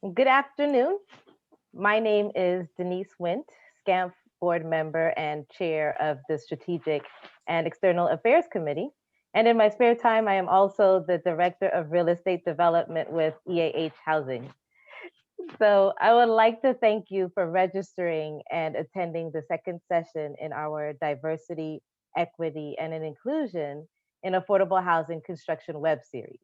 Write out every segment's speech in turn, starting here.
Good afternoon. My name is Denise Wint, SCAMP board member and chair of the Strategic and External Affairs Committee. And in my spare time, I am also the director of real estate development with EAH Housing. So I would like to thank you for registering and attending the second session in our diversity, equity, and an inclusion in affordable housing construction web series.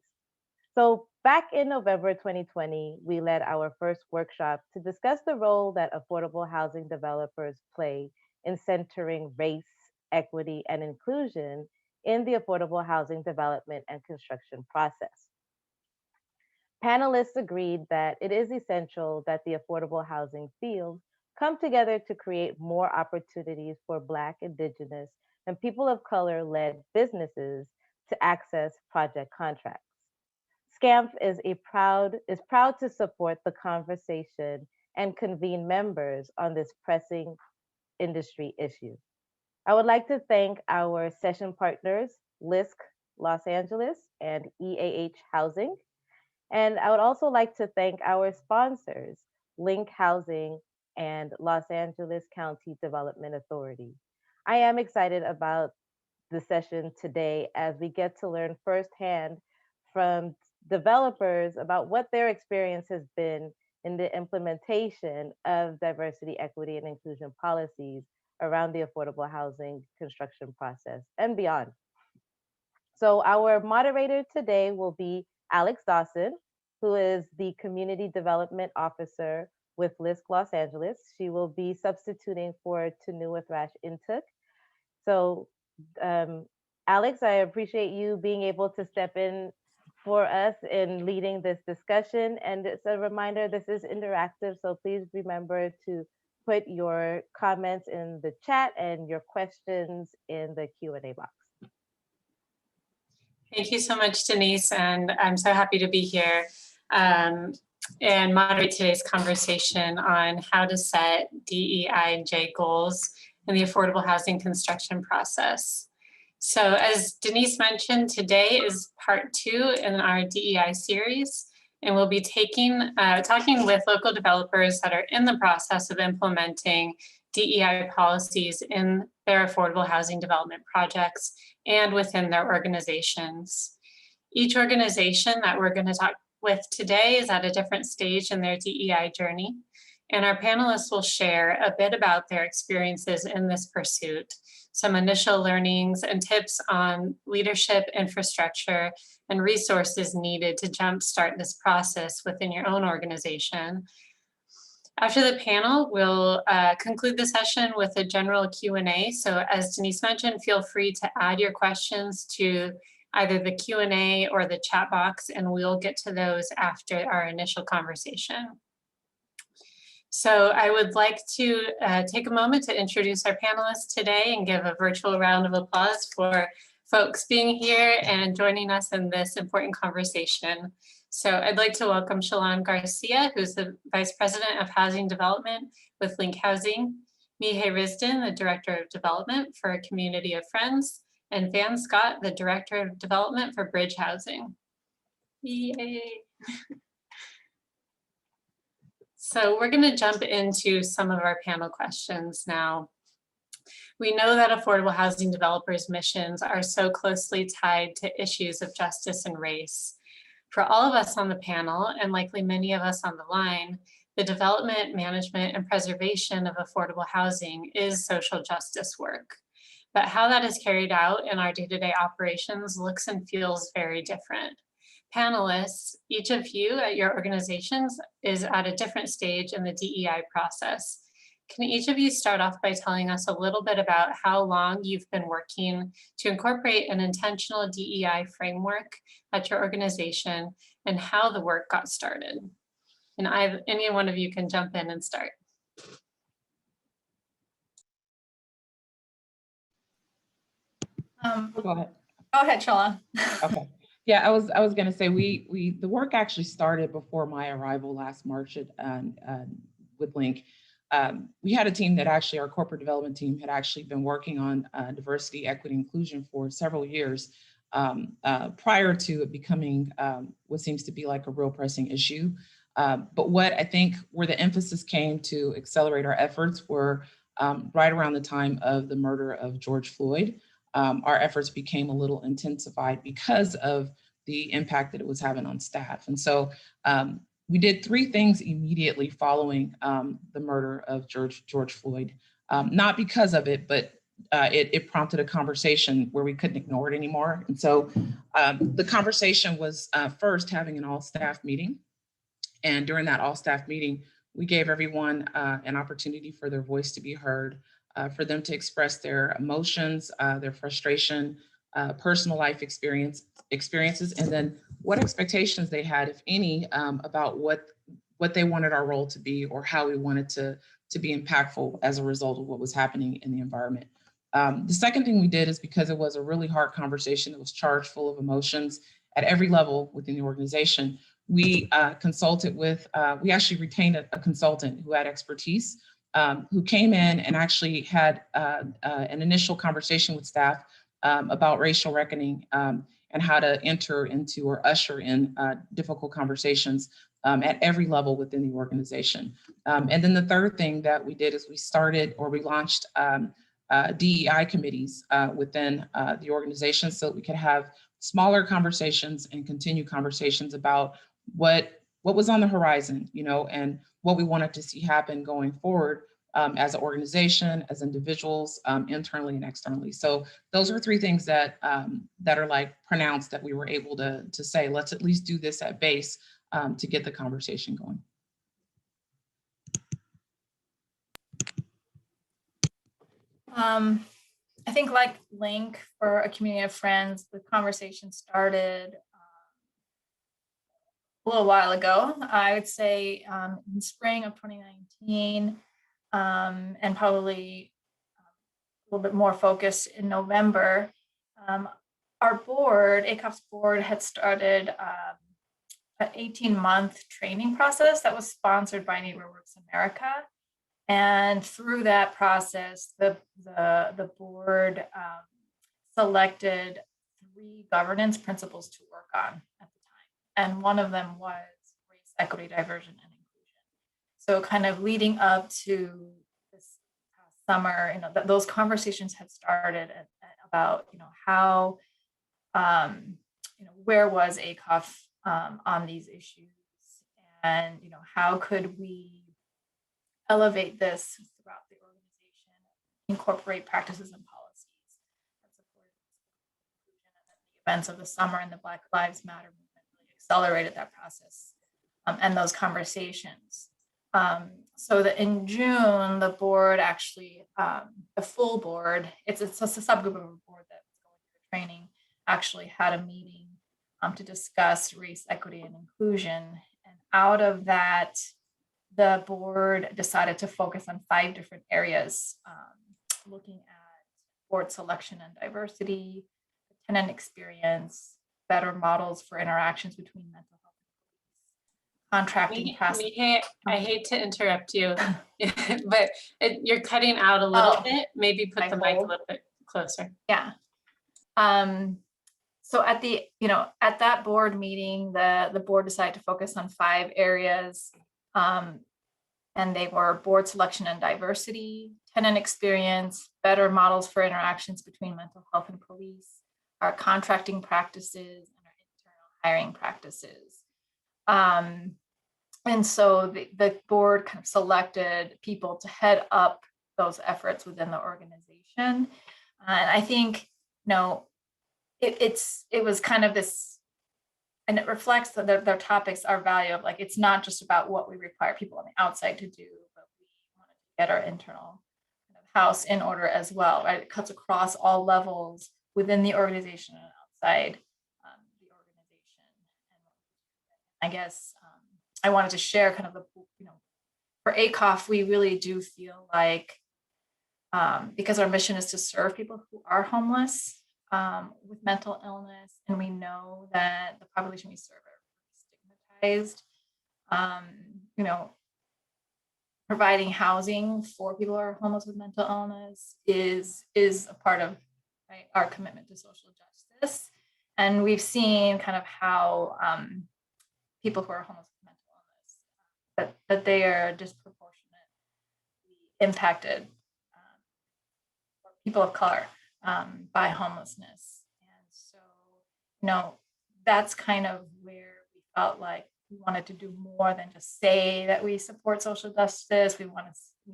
So back in November 2020, we led our first workshop to discuss the role that affordable housing developers play in centering race, equity, and inclusion in the affordable housing development and construction process. Panelists agreed that it is essential that the affordable housing field come together to create more opportunities for Black, Indigenous, and people of color led businesses to access project contracts. SCAMP is proud to support the conversation and convene members on this pressing industry issue. I would like to thank our session partners, LISC Los Angeles and EAH Housing. And I would also like to thank our sponsors, Link Housing and Los Angeles County Development Authority. I am excited about the session today as we get to learn firsthand from developers about what their experience has been in the implementation of diversity, equity, and inclusion policies around the affordable housing construction process and beyond. So our moderator today will be Alex Dawson, who is the Community Development Officer with LISC Los Angeles. She will be substituting for Tanua Thrash Intuk. So Alex, I appreciate you being able to step in for us in leading this discussion. And it's a reminder, this is interactive, so please remember to put your comments in the chat and your questions in the Q&A box. Thank you so much, Denise, and I'm so happy to be here and moderate today's conversation on how to set DEI and J goals in the affordable housing construction process. So as Denise mentioned, today is part 2 in our DEI series, and we'll be talking with local developers that are in the process of implementing DEI policies in their affordable housing development projects and within their organizations. Each organization that we're going to talk with today is at a different stage in their DEI journey, and our panelists will share a bit about their experiences in this pursuit, some initial learnings and tips on leadership, infrastructure, and resources needed to jumpstart this process within your own organization. After the panel, we'll conclude the session with a general Q&A. So as Denise mentioned, feel free to add your questions to either the Q&A or the chat box, and we'll get to those after our initial conversation. So I would like to take a moment to introduce our panelists today and give a virtual round of applause for folks being here and joining us in this important conversation. So I'd like to welcome Shalon Garcia, who's the Vice President of Housing Development with Link Housing, Mihai Risden, the Director of Development for Community of Friends, and Van Scott, the Director of Development for Bridge Housing. Yay. So we're going to jump into some of our panel questions now. We know that affordable housing developers' missions are so closely tied to issues of justice and race. For all of us on the panel, and likely many of us on the line, the development, management, and preservation of affordable housing is social justice work. But how that is carried out in our day-to-day operations looks and feels very different. Panelists, each of you at your organizations is at a different stage in the DEI process. Can each of you start off by telling us a little bit about how long you've been working to incorporate an intentional DEI framework at your organization and how the work got started? And any one of you can jump in and start. Go ahead. Go ahead, Shala. Okay. Yeah, I was going to say the work actually started before my arrival last March with Link. We had a team that actually, our corporate development team had actually been working on diversity, equity, inclusion for several years prior to it becoming what seems to be like a real pressing issue. But what I think where the emphasis came to accelerate our efforts were right around the time of the murder of George Floyd. Our efforts became a little intensified because of the impact that it was having on staff. And so we did three things immediately following the murder of George Floyd. Not because of it, but it prompted a conversation where we couldn't ignore it anymore. And so the conversation was first having an all-staff meeting. And during that all-staff meeting, we gave everyone an opportunity for their voice to be heard, for them to express their emotions, their frustration, personal life experiences, and then what expectations they had, if any, about what they wanted our role to be or how we wanted to be impactful as a result of what was happening in the environment. The second thing we did is because it was a really hard conversation, it was charged full of emotions at every level within the organization. We consulted with, we actually retained a consultant who had expertise, who came in and actually had an initial conversation with staff about racial reckoning and how to enter into or usher in difficult conversations at every level within the organization. And then the third thing that we did is we launched DEI committees within the organization so that we could have smaller conversations and continue conversations about what was on the horizon, and what we wanted to see happen going forward as an organization, as individuals, internally and externally. So those are three things that are like pronounced that we were able to say, let's at least do this at base to get the conversation going. I think like Link, for a community of friends, the conversation started a little while ago. I would say in spring of 2019, and probably a little bit more focused in November. Our board, ACOF's board, had started an 18-month training process that was sponsored by NeighborWorks America. And through that process, the board selected 3 governance principles to work on at the time. And one of them was race, equity, diversion, and inclusion. So kind of leading up to this summer, those conversations had started about, how, where was ACOF on these issues, and, how could we elevate this throughout the organization, incorporate practices and policies that support inclusion. And then the events of the summer and the Black Lives Matter movement really accelerated that process and those conversations. So that in June, the board actually, the full board, it's a subgroup of a board that was going through training, actually had a meeting to discuss race, equity, and inclusion. And out of that, the board decided to focus on 5 different areas, looking at board selection and diversity, tenant experience, better models for interactions between mental health and police, contracting process. I hate to interrupt you, but you're cutting out a little bit. Maybe put the mic a little bit closer. Yeah. So at at that board meeting, the board decided to focus on 5 areas. And they were board selection and diversity, tenant experience, better models for interactions between mental health and police, our contracting practices, and our internal hiring practices. And so the board kind of selected people to head up those efforts within the organization. And I think, it was kind of this, and it reflects that their topics are value of, like, it's not just about what we require people on the outside to do, but we want to get our internal kind of house in order as well, right? It cuts across all levels within the organization and outside the organization. And I guess I wanted to share kind of the, for ACOF, we really do feel like, because our mission is to serve people who are homeless, with mental illness, and we know that the population we serve are stigmatized. Providing housing for people who are homeless with mental illness is a part of, right, our commitment to social justice. And we've seen kind of how people who are homeless with mental illness that they are disproportionately impacted, people of color, by homelessness. And so, that's kind of where we felt like we wanted to do more than just say that we support social justice. We want to do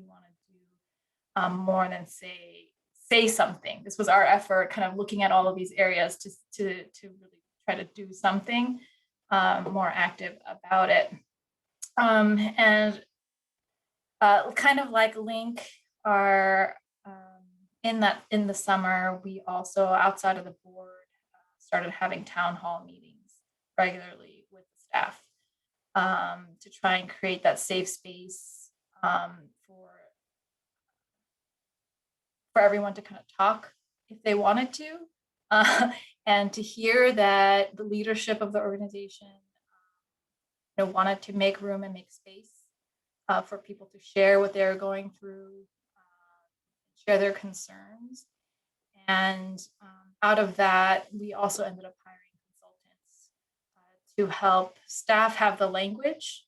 more than say something. This was our effort, kind of looking at all of these areas to really try to do something more active about it. And kind of like Link, are in the summer, we also, outside of the board, started having town hall meetings regularly with the staff, to try and create that safe space for everyone to kind of talk if they wanted to, and to hear that the leadership of the organization wanted to make room and make space for people to share what they're going through, share their concerns. And out of that, we also ended up hiring consultants to help staff have the language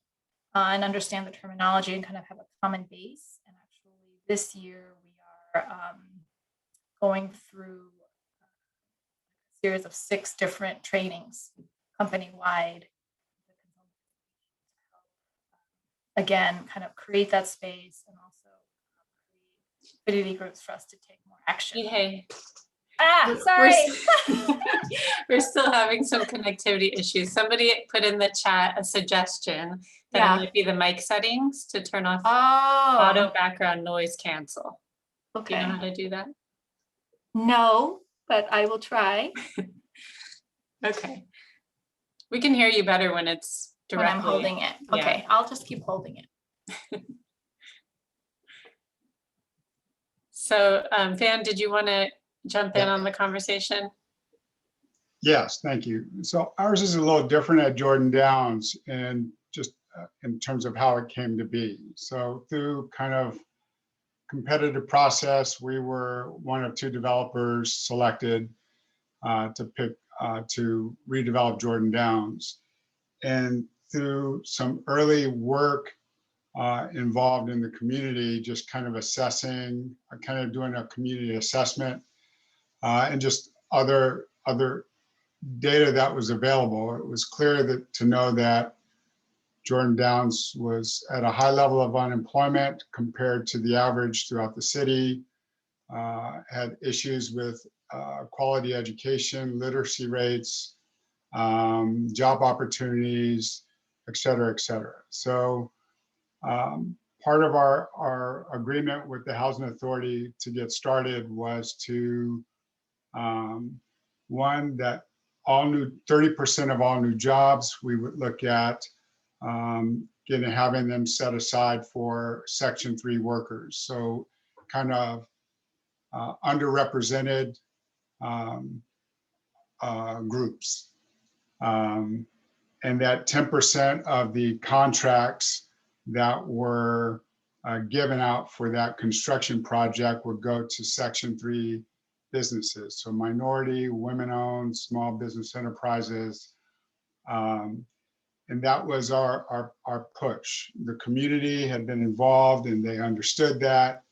and understand the terminology and kind of have a common base. And actually this year we are going through a series of 6 different trainings company-wide, again, kind of create that space and also create community groups for us to take more action. Hey. Sorry. We're still having some connectivity issues. Somebody put in the chat a suggestion that it might be the mic settings to turn off auto background noise cancel. Okay. Do you know how to do that? No, but I will try. Okay. We can hear you better when it's directly. When I'm holding it. Okay, Yeah. I'll just keep holding it. So Van, did you want to jump in on the conversation? Yes, thank you. So ours is a little different at Jordan Downs, and just in terms of how it came to be. So through kind of competitive process, we were one of 2 developers selected to redevelop Jordan Downs. And through some early work involved in the community, just kind of assessing, kind of doing a community assessment, and just other data that was available, it was clear to know that Jordan Downs was at a high level of unemployment compared to the average throughout the city, had issues with quality education, literacy rates, job opportunities, et cetera, et cetera. So part of our agreement with the Housing Authority to get started was to, one, that 30% of all new jobs, we would look at having them set aside for Section 3 workers. So kind of underrepresented groups. And that 10% of the contracts that were given out for that construction project would go to Section 3 businesses. So minority, women-owned, small business enterprises. And that was our push. The community had been involved and they understood that.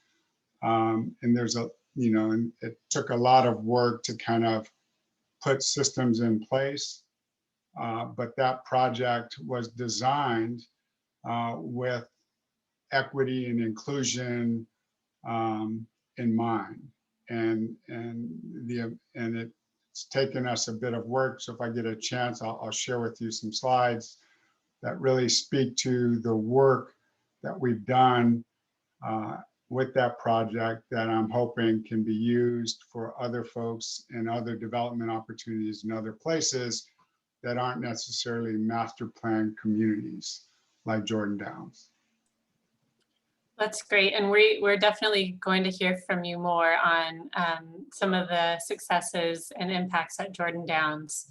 And there's and it took a lot of work to kind of put systems in place. But that project was designed with equity and inclusion in mind. And it's taken us a bit of work. So if I get a chance, I'll share with you some slides that really speak to the work that we've done with that project that I'm hoping can be used for other folks and other development opportunities in other places that aren't necessarily master plan communities like Jordan Downs. That's great. And we're definitely going to hear from you more on some of the successes and impacts at Jordan Downs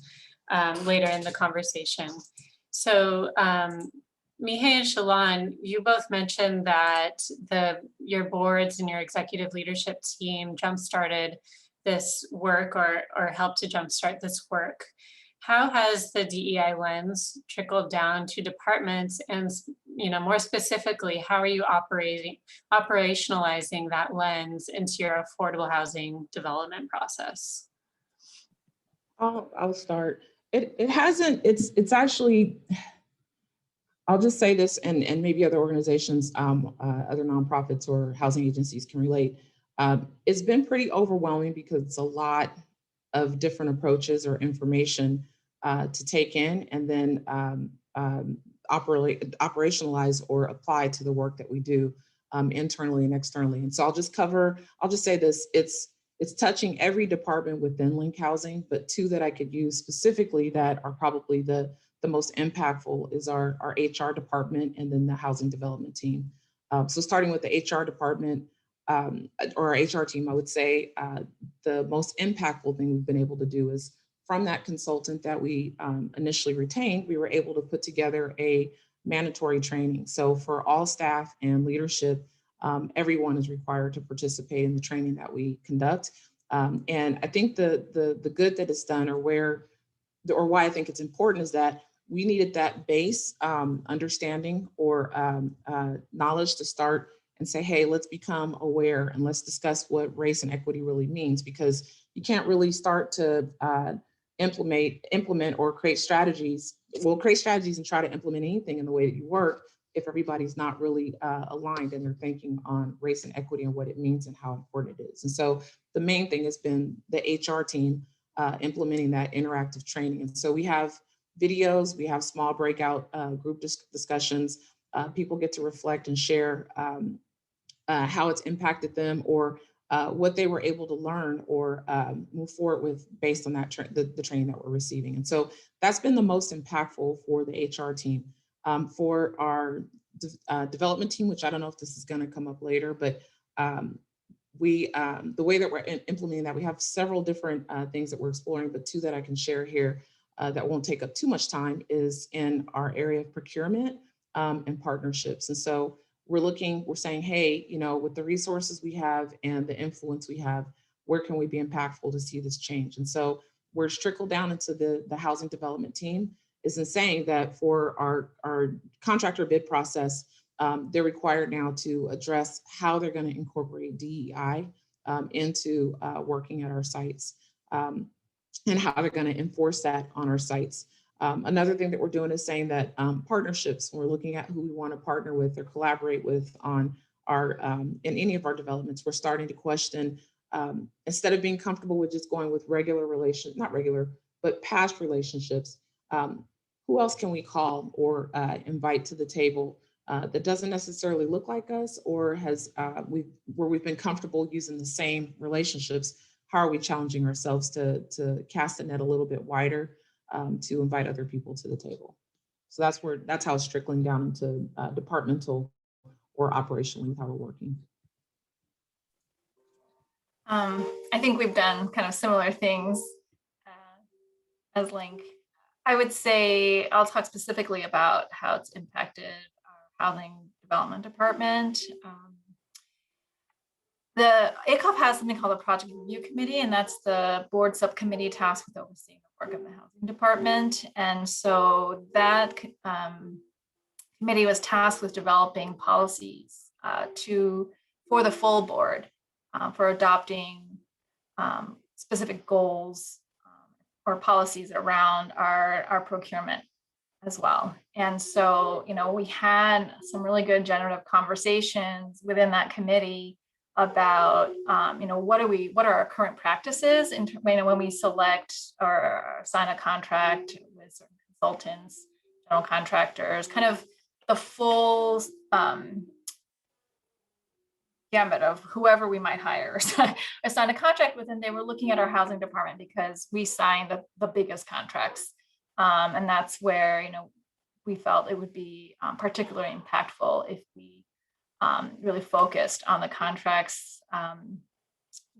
later in the conversation. So Mihai and Shalon, you both mentioned that your boards and your executive leadership team jump-started this work or helped to jumpstart this work. how has the DEI lens trickled down to departments, and more specifically, how are you operationalizing that lens into your affordable housing development process? I'll start. It hasn't, it's actually, I'll just say this, and maybe other organizations, other nonprofits or housing agencies can relate. It's been pretty overwhelming because it's a lot of different approaches or information to take in and then operationalize or apply to the work that we do internally and externally. And so I'll just say this, it's touching every department within Link Housing, but two that I could use specifically that are probably the most impactful is our HR department and then the housing development team. So starting with the HR department or our HR team, I would say the most impactful thing we've been able to do is from that consultant that we initially retained, we were able to put together a mandatory training. So for all staff and leadership, everyone is required to participate in the training that we conduct. And I think the good that it's done, or why I think it's important, is that we needed that base understanding or knowledge to start and say, hey, let's become aware and let's discuss what race and equity really means, because you can't really start to implement or create strategies. Well, create strategies and try to implement anything in the way that you work if everybody's not really aligned in their thinking on race and equity and what it means and how important it is. And so the main thing has been the HR team implementing that interactive training. And so we have videos, we have small breakout group discussions. People get to reflect and share how it's impacted them, or what they were able to learn or move forward with based on that the training that we're receiving. And so that's been the most impactful for the HR team. For our development team, which I don't know if this is going to come up later, but the way that we're implementing that, we have several different things that we're exploring, but two that I can share here that won't take up too much time is in our area of procurement and partnerships. And so we're saying, hey, with the resources we have and the influence we have, where can we be impactful to see this change? And so where it's trickled down into the housing development team is in saying that for our contractor bid process, they're required now to address how they're going to incorporate DEI into working at our sites and how they're going to enforce that on our sites. Another thing that we're doing is saying that partnerships, when we're looking at who we want to partner with or collaborate with on our in any of our developments, we're starting to question, instead of being comfortable with just going with but past relationships, who else can we call or invite to the table that doesn't necessarily look like us, or where we've been comfortable using the same relationships? How are we challenging ourselves to cast the net a little bit wider, to invite other people to the table? So that's how it's trickling down into departmental or operationally how we're working. I think we've done kind of similar things as Link. I would say I'll talk specifically about how it's impacted our housing development department. The ACOP has something called the Project Review Committee, and that's the board subcommittee tasked with overseeing the work of the housing department. And so that committee was tasked with developing policies for the full board for adopting specific goals or policies around our procurement as well. And so, we had some really good generative conversations within that committee about, what are our current practices when we select or sign a contract with certain consultants, general contractors, kind of the full gamut of whoever we might hire. I signed a contract with, and they were looking at our housing department because we signed the biggest contracts. And that's where, we felt it would be particularly impactful if we really focused on the contracts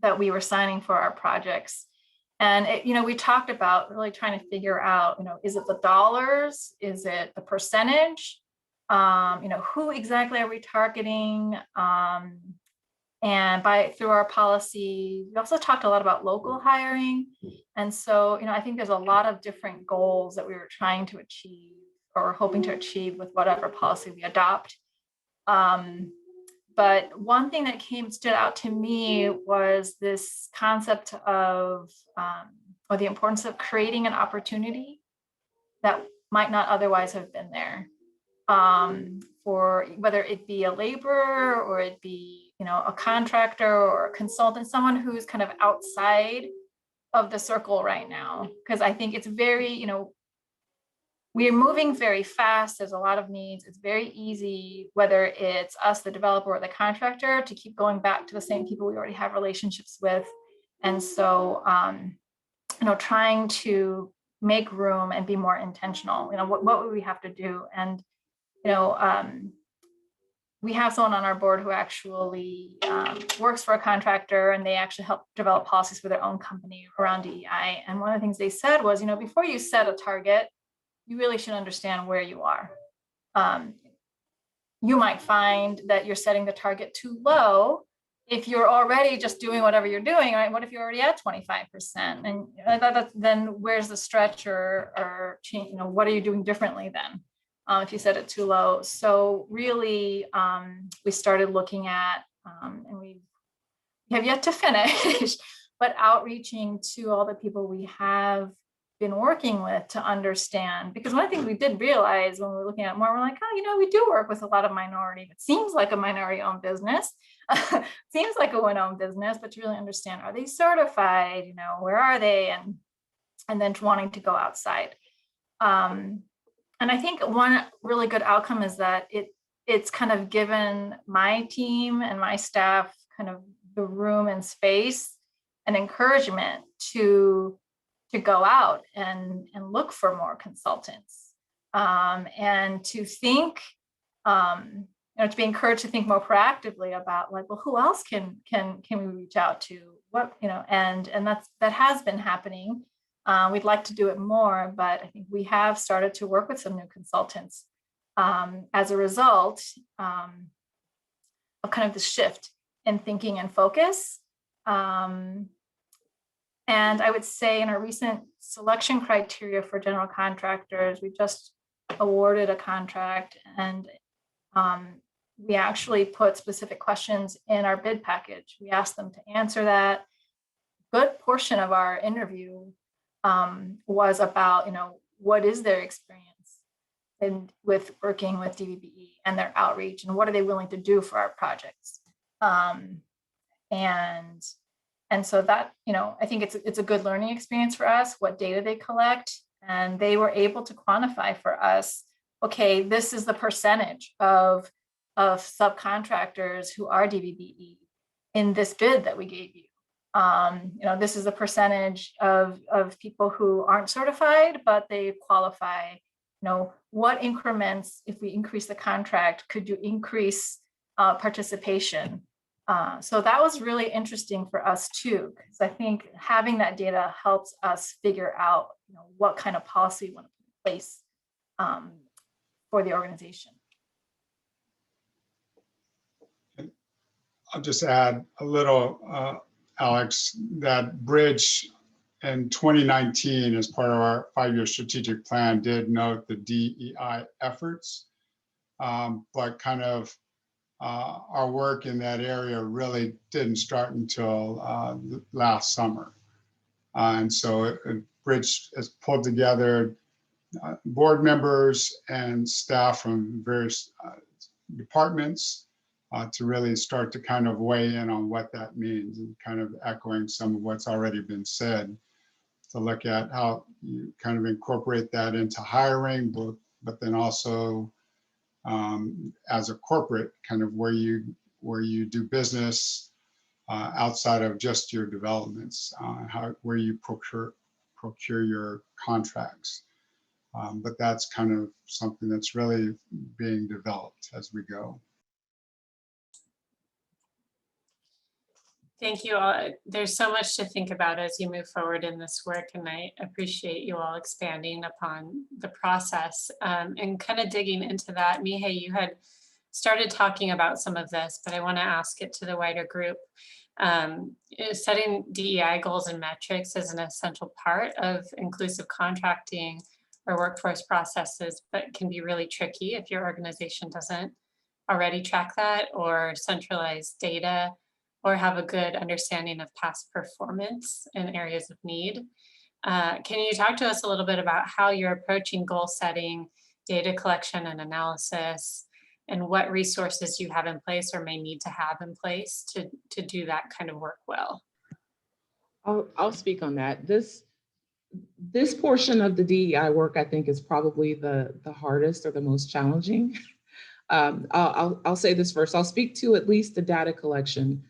that we were signing for our projects. And, we talked about really trying to figure out, is it the dollars? Is it the percentage? Who exactly are we targeting? And through our policy, we also talked a lot about local hiring. And so, I think there's a lot of different goals that we were trying to achieve or hoping to achieve with whatever policy we adopt. But one thing that stood out to me was this concept of, or the importance of creating an opportunity that might not otherwise have been there. For whether it be a laborer or it be, a contractor or a consultant, someone who's kind of outside of the circle right now. Because I think it's very, we are moving very fast. There's a lot of needs. It's very easy, whether it's us, the developer or the contractor, to keep going back to the same people we already have relationships with. And so, trying to make room and be more intentional, what would we have to do? And, we have someone on our board who actually works for a contractor, and they actually help develop policies for their own company around DEI. And one of the things they said was, before you set a target, you really should understand where you are. You might find that you're setting the target too low if you're already just doing whatever you're doing, right? What if you're already at 25%? And then where's the stretch or change, what are you doing differently then? If you set it too low. So really, we started looking at, and we have yet to finish, but outreaching to all the people we have been working with to understand, because one of the things we did realize when we were looking at more, we're like, oh, we do work with a lot of minority. It seems like a minority-owned business, seems like a women-owned business, but to really understand, are they certified? Where are they? And then wanting to go outside. And I think one really good outcome is that it's kind of given my team and my staff kind of the room and space and encouragement to go out and look for more consultants, and to think, to be encouraged to think more proactively about, like, well, who else can we reach out to? What, and that has been happening. We'd like to do it more, but I think we have started to work with some new consultants as a result of kind of the shift in thinking and focus. And I would say in our recent selection criteria for general contractors, we just awarded a contract, and we actually put specific questions in our bid package. We asked them to answer that. Good portion of our interview was about, what is their experience with working with DVBE and their outreach, and what are they willing to do for our projects? And so that, I think it's a good learning experience for us, what data they collect, and they were able to quantify for us, okay, this is the percentage of subcontractors who are DVBE in this bid that we gave you. This is a percentage of people who aren't certified, but they qualify. What increments, if we increase the contract, could you increase participation? So that was really interesting for us too, because I think having that data helps us figure out, what kind of policy we want to put in place for the organization. I'll just add a little, Alex, that Bridge in 2019, as part of our 5-year strategic plan, did note the DEI efforts, but kind of our work in that area really didn't start until last summer. And so Bridge has pulled together board members and staff from various departments to really start to kind of weigh in on what that means, and kind of echoing some of what's already been said, to look at how you kind of incorporate that into hiring, but then also as a corporate, kind of where you do business outside of just your developments, where you procure your contracts. But that's kind of something that's really being developed as we go. Thank you all. There's so much to think about as you move forward in this work, and I appreciate you all expanding upon the process and kind of digging into that. Mihai, you had started talking about some of this, but I want to ask it to the wider group. Setting DEI goals and metrics is an essential part of inclusive contracting or workforce processes, but can be really tricky if your organization doesn't already track that or centralize data or have a good understanding of past performance in areas of need. Can you talk to us a little bit about how you're approaching goal setting, data collection and analysis, and what resources you have in place or may need to have in place to do that kind of work well? I'll speak on that. This portion of the DEI work, I think, is probably the hardest or the most challenging. I'll say this first. I'll speak to at least the data collection.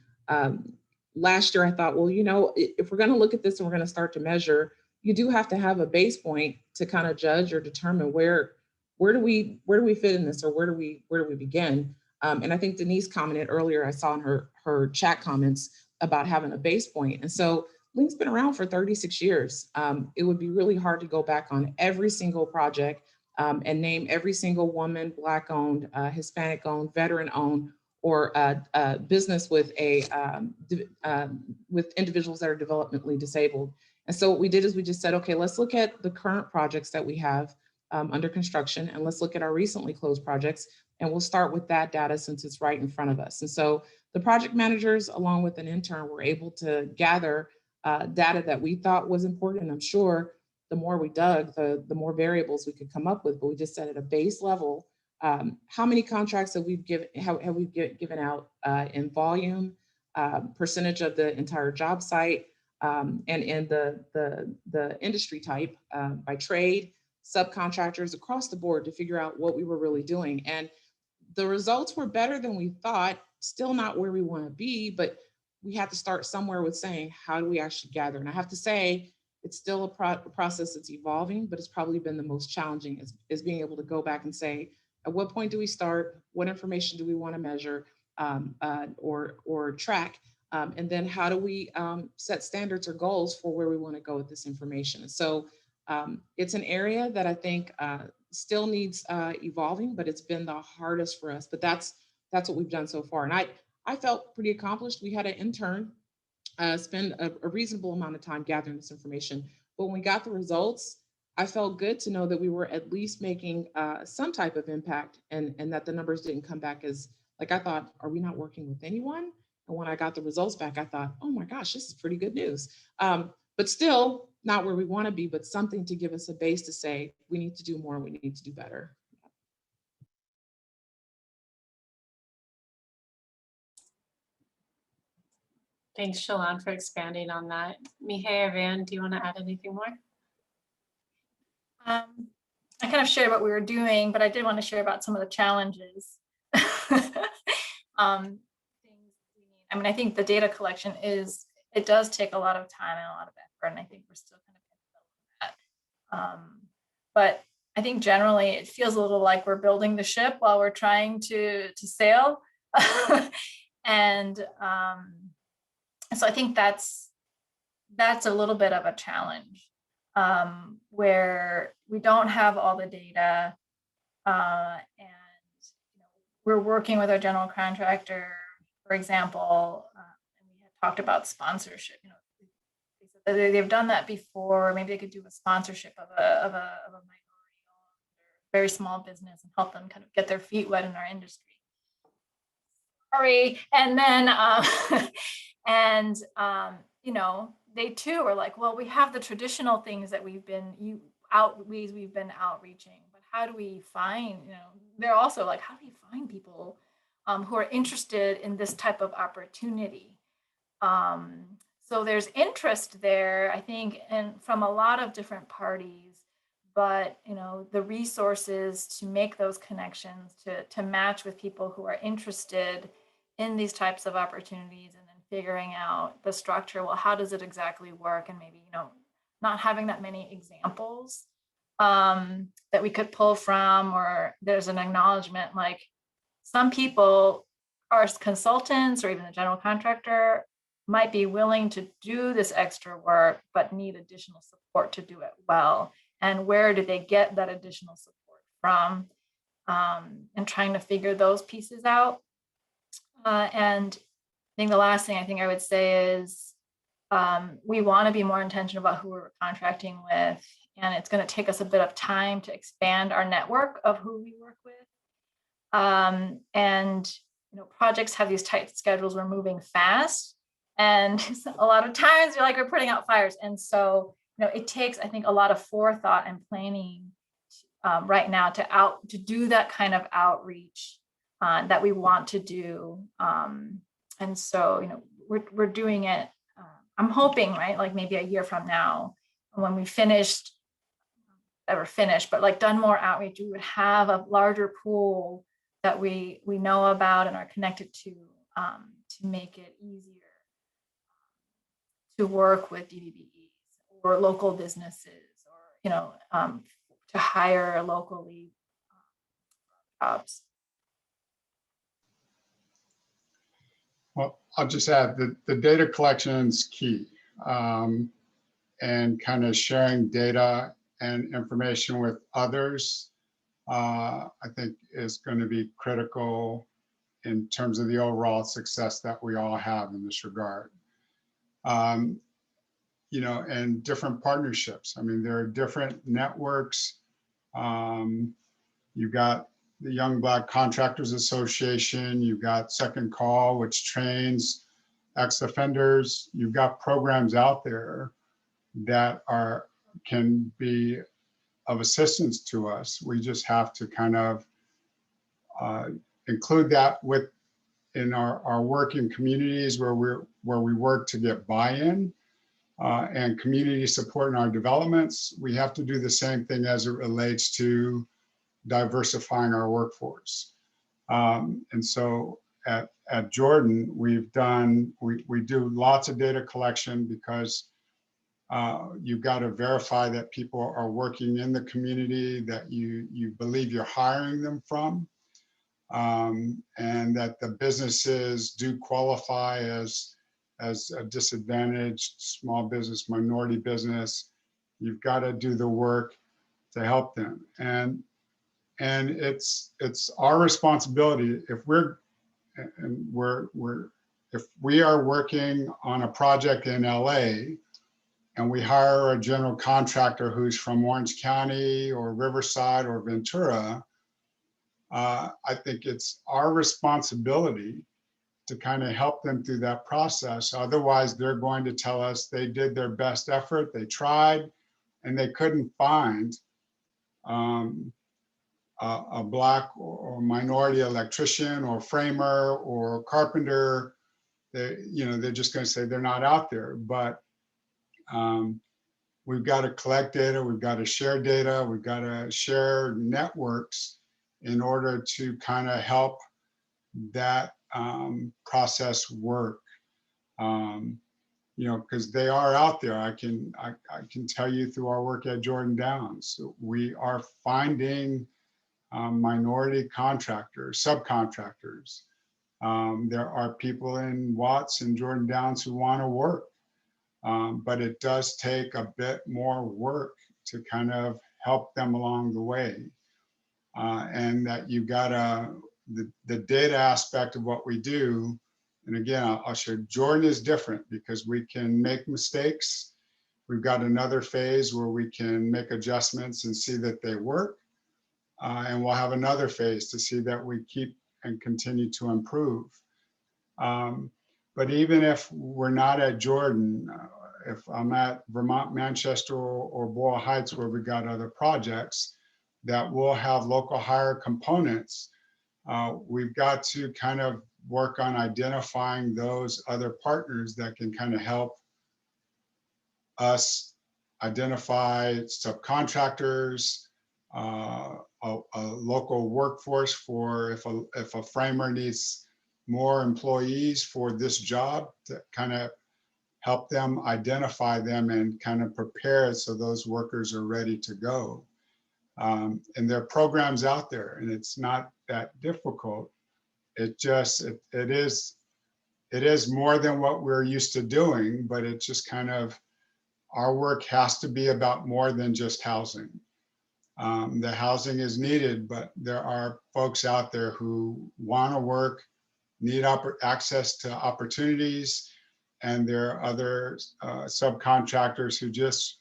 Last year, I thought, well, you know, if we're going to look at this and we're going to start to measure, you do have to have a base point to kind of judge or determine where do we fit in this, or where do we begin? And I think Denise commented earlier, I saw in her chat comments about having a base point. And so Link's been around for 36 years. It would be really hard to go back on every single project and name every single woman, Black owned, Hispanic owned, veteran owned, or business with with individuals that are developmentally disabled. And so what we did is we just said, okay, let's look at the current projects that we have under construction, and let's look at our recently closed projects, and we'll start with that data since it's right in front of us. And so the project managers, along with an intern, were able to gather data that we thought was important. And I'm sure the more we dug, the more variables we could come up with, but we just said at a base level, how many contracts have we given out in volume, percentage of the entire job site, and in the industry type, by trade, subcontractors, across the board, to figure out what we were really doing. And the results were better than we thought, still not where we want to be, but we had to start somewhere with saying, how do we actually gather? And I have to say, it's still a process that's evolving, but it's probably been the most challenging, is being able to go back and say, at what point do we start? What information do we want to measure or track? And then how do we set standards or goals for where we want to go with this information? And so it's an area that I think still needs evolving, but it's been the hardest for us. But that's what we've done so far. And I felt pretty accomplished. We had an intern spend a reasonable amount of time gathering this information. But when we got the results, I felt good to know that we were at least making some type of impact, and that the numbers didn't come back as, like, I thought, are we not working with anyone? And when I got the results back, I thought, oh my gosh, this is pretty good news. But still not where we want to be, but something to give us a base to say, we need to do more, we need to do better. Thanks, Shalon, for expanding on that. Mihai or Van, do you want to add anything more? I kind of shared what we were doing, but I did want to share about some of the challenges. I mean, I think the data collection it does take a lot of time and a lot of effort, and I think we're still kind of in the middle of that. But I think generally it feels a little like we're building the ship while we're trying to sail. And so I think that's a little bit of a challenge, where we don't have all the data, and we're working with our general contractor, for example, and we had talked about sponsorship. They've done that before. Maybe they could do a sponsorship of a minority owned, very small business, and help them kind of get their feet wet in our industry. Sorry, and then they too are like, well, we have the traditional things that we've been outreaching, but how do we find, they're also like, how do we find people who are interested in this type of opportunity? So there's interest there, I think, and from a lot of different parties, but the resources to make those connections, to match with people who are interested in these types of opportunities, and then figuring out the structure. Well, how does it exactly work? And maybe, not having that many examples that we could pull from, or there's an acknowledgement, like some people are consultants or even the general contractor might be willing to do this extra work, but need additional support to do it well. And where do they get that additional support from? and trying to figure those pieces out. And I think the last thing I would say is we want to be more intentional about who we're contracting with, and it's going to take us a bit of time to expand our network of who we work with. And projects have these tight schedules. We're moving fast, and a lot of times we're putting out fires. And so it takes, I think, a lot of forethought and planning right now to do that kind of outreach that we want to do. And so we're doing it. I'm hoping, right, like maybe a year from now, when we finished, but done more outreach, we would have a larger pool that we know about and are connected to make it easier to work with DVBEs or local businesses, or to hire locally jobs. Well, I'll just add that the data collection is key, and kind of sharing data and information with others, I think is going to be critical in terms of the overall success that we all have in this regard. And different partnerships. I mean, there are different networks. You've got the Young Black Contractors Association, you've got Second Call, which trains ex-offenders. You've got programs out there that can be of assistance to us. We just have to kind of include that in our work in communities where we work to get buy-in and community support in our developments. We have to do the same thing as it relates to diversifying our workforce. And so at Jordan, we do lots of data collection because you've got to verify that people are working in the community that you believe you're hiring them from, and that the businesses do qualify as a disadvantaged small business, minority business. You've got to do the work to help them. And it's our responsibility if if we are working on a project in LA and we hire a general contractor who's from Orange County or Riverside or Ventura, I think it's our responsibility to kind of help them through that process. Otherwise, they're going to tell us they did their best effort, they tried, and they couldn't find a Black or minority electrician or framer or carpenter. They're just going to say they're not out there. But we've got to collect data, we've got to share data, we've got to share networks in order to kind of help that process work. Because they are out there. I can tell you through our work at Jordan Downs, we are finding minority contractors, subcontractors. There are people in Watts and Jordan Downs who want to work, but it does take a bit more work to kind of help them along the way. And that you've got the data aspect of what we do. And again, I'll share, Jordan is different because we can make mistakes. We've got another phase where we can make adjustments and see that they work. And we'll have another phase to see that we keep and continue to improve. But even if we're not at Jordan, if I'm at Vermont, Manchester, or Boyle Heights, where we got other projects that will have local hire components, we've got to kind of work on identifying those other partners that can kind of help us identify subcontractors, a local workforce for if a framer needs more employees for this job, to kind of help them identify them and kind of prepare so those workers are ready to go. And there are programs out there, and it's not that difficult. It is more than what we're used to doing, but it's just kind of, our work has to be about more than just housing. The housing is needed, but there are folks out there who want to work, need access to opportunities, and there are other subcontractors who just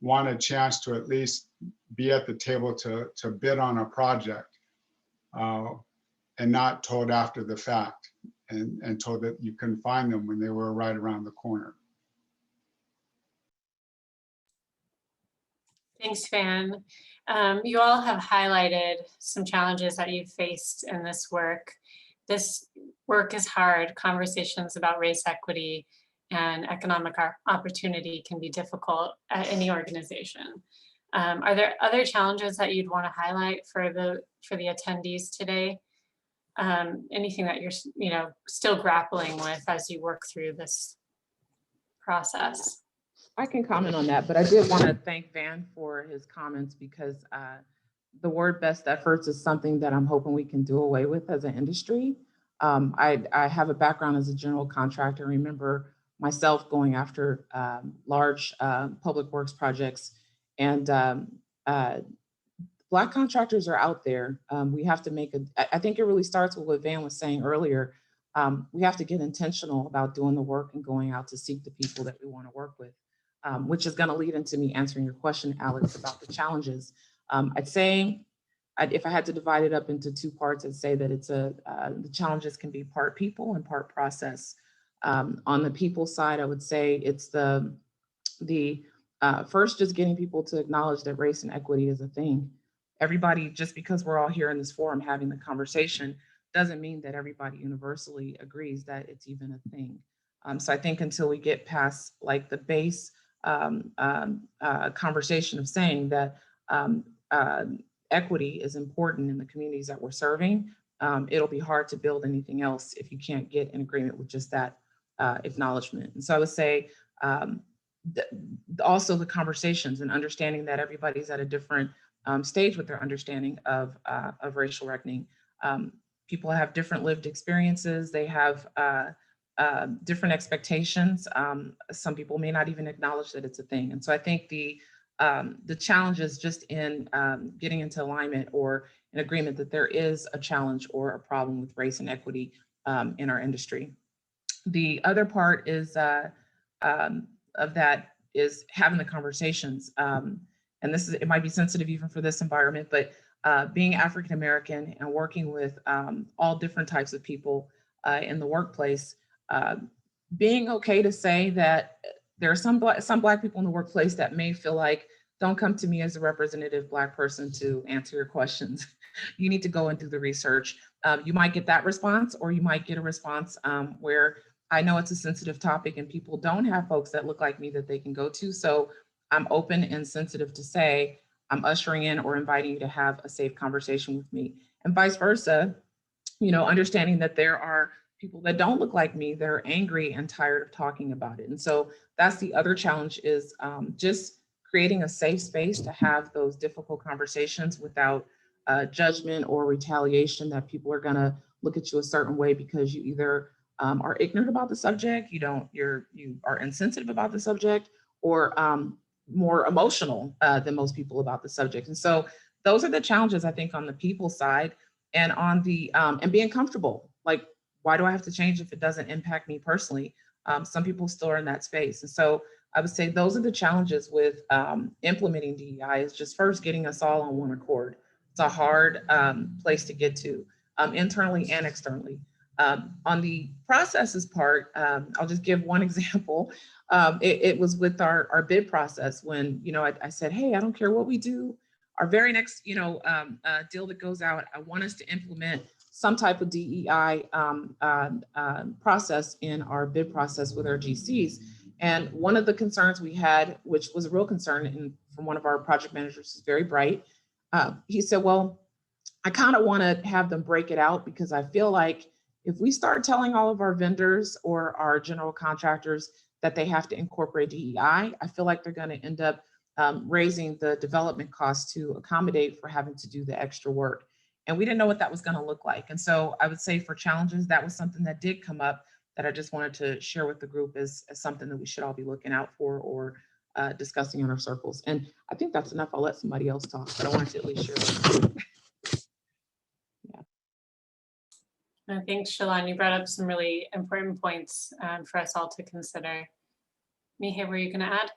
want a chance to at least be at the table to bid on a project, and not told after the fact, and told that you couldn't find them when they were right around the corner. Thanks, Van. You all have highlighted some challenges that you've faced in this work. This work is hard. Conversations about race equity and economic opportunity can be difficult at any organization. Are there other challenges that you'd want to highlight for the attendees today? Anything that you're still grappling with as you work through this process? I can comment on that, but I did want to thank Van for his comments, because the word best efforts is something that I'm hoping we can do away with as an industry. I have a background as a general contractor. I remember myself going after large public works projects, and Black contractors are out there. We have to I think it really starts with what Van was saying earlier. We have to get intentional about doing the work and going out to seek the people that we want to work with, which is going to lead into me answering your question, Alex, about the challenges. I'd say, if I had to divide it up into two parts, I'd say that the challenges can be part people and part process. On the people side, I would say it's the first, just getting people to acknowledge that race and equity is a thing. Everybody, just because we're all here in this forum having the conversation, doesn't mean that everybody universally agrees that it's even a thing. So I think until we get past like the base conversation of saying that equity is important in the communities that we're serving, it'll be hard to build anything else if you can't get in agreement with just that acknowledgement. And so I would say also the conversations and understanding that everybody's at a different stage with their understanding of racial reckoning. People have different lived experiences. They have different expectations. Some people may not even acknowledge that it's a thing. And so I think the challenge is just in getting into alignment or an agreement that there is a challenge or a problem with race and equity in our industry. The other part is of that is having the conversations. And it might be sensitive even for this environment, but being African-American and working with all different types of people in the workplace, being okay to say that there are some Black people in the workplace that may feel like, don't come to me as a representative Black person to answer your questions. You need to go and do the research. You might get that response, or you might get a response where I know it's a sensitive topic and people don't have folks that look like me that they can go to. So I'm open and sensitive to say, I'm ushering in or inviting you to have a safe conversation with me, and vice versa. Understanding that there are people that don't look like me, they're angry and tired of talking about it. And so that's the other challenge, is just creating a safe space to have those difficult conversations without judgment or retaliation, that people are gonna look at you a certain way because you either are ignorant about the subject, you are insensitive about the subject, or more emotional than most people about the subject. And so those are the challenges, I think, on the people side. And on the and being comfortable, like, why do I have to change if it doesn't impact me personally? Some people still are in that space. And so I would say those are the challenges with implementing DEI, is just first getting us all on one accord. It's a hard place to get to, internally and externally. On the processes part, I'll just give one example. It was with our bid process when, I said, hey, I don't care what we do. Our very next, deal that goes out, I want us to implement some type of DEI process in our bid process with our GCs. And one of the concerns we had, which was a real concern, and from one of our project managers, is very bright. He said, well, I kind of want to have them break it out, because I feel like if we start telling all of our vendors or our general contractors that they have to incorporate DEI, I feel like they're going to end up raising the development costs to accommodate for having to do the extra work. And we didn't know what that was going to look like. And so I would say for challenges, that was something that did come up that I just wanted to share with the group as something that we should all be looking out for, or discussing in our circles. And I think that's enough. I'll let somebody else talk, but I wanted to at least share that. Thanks, Shalon. You brought up some really important points for us all to consider. Mihai, were you going to add?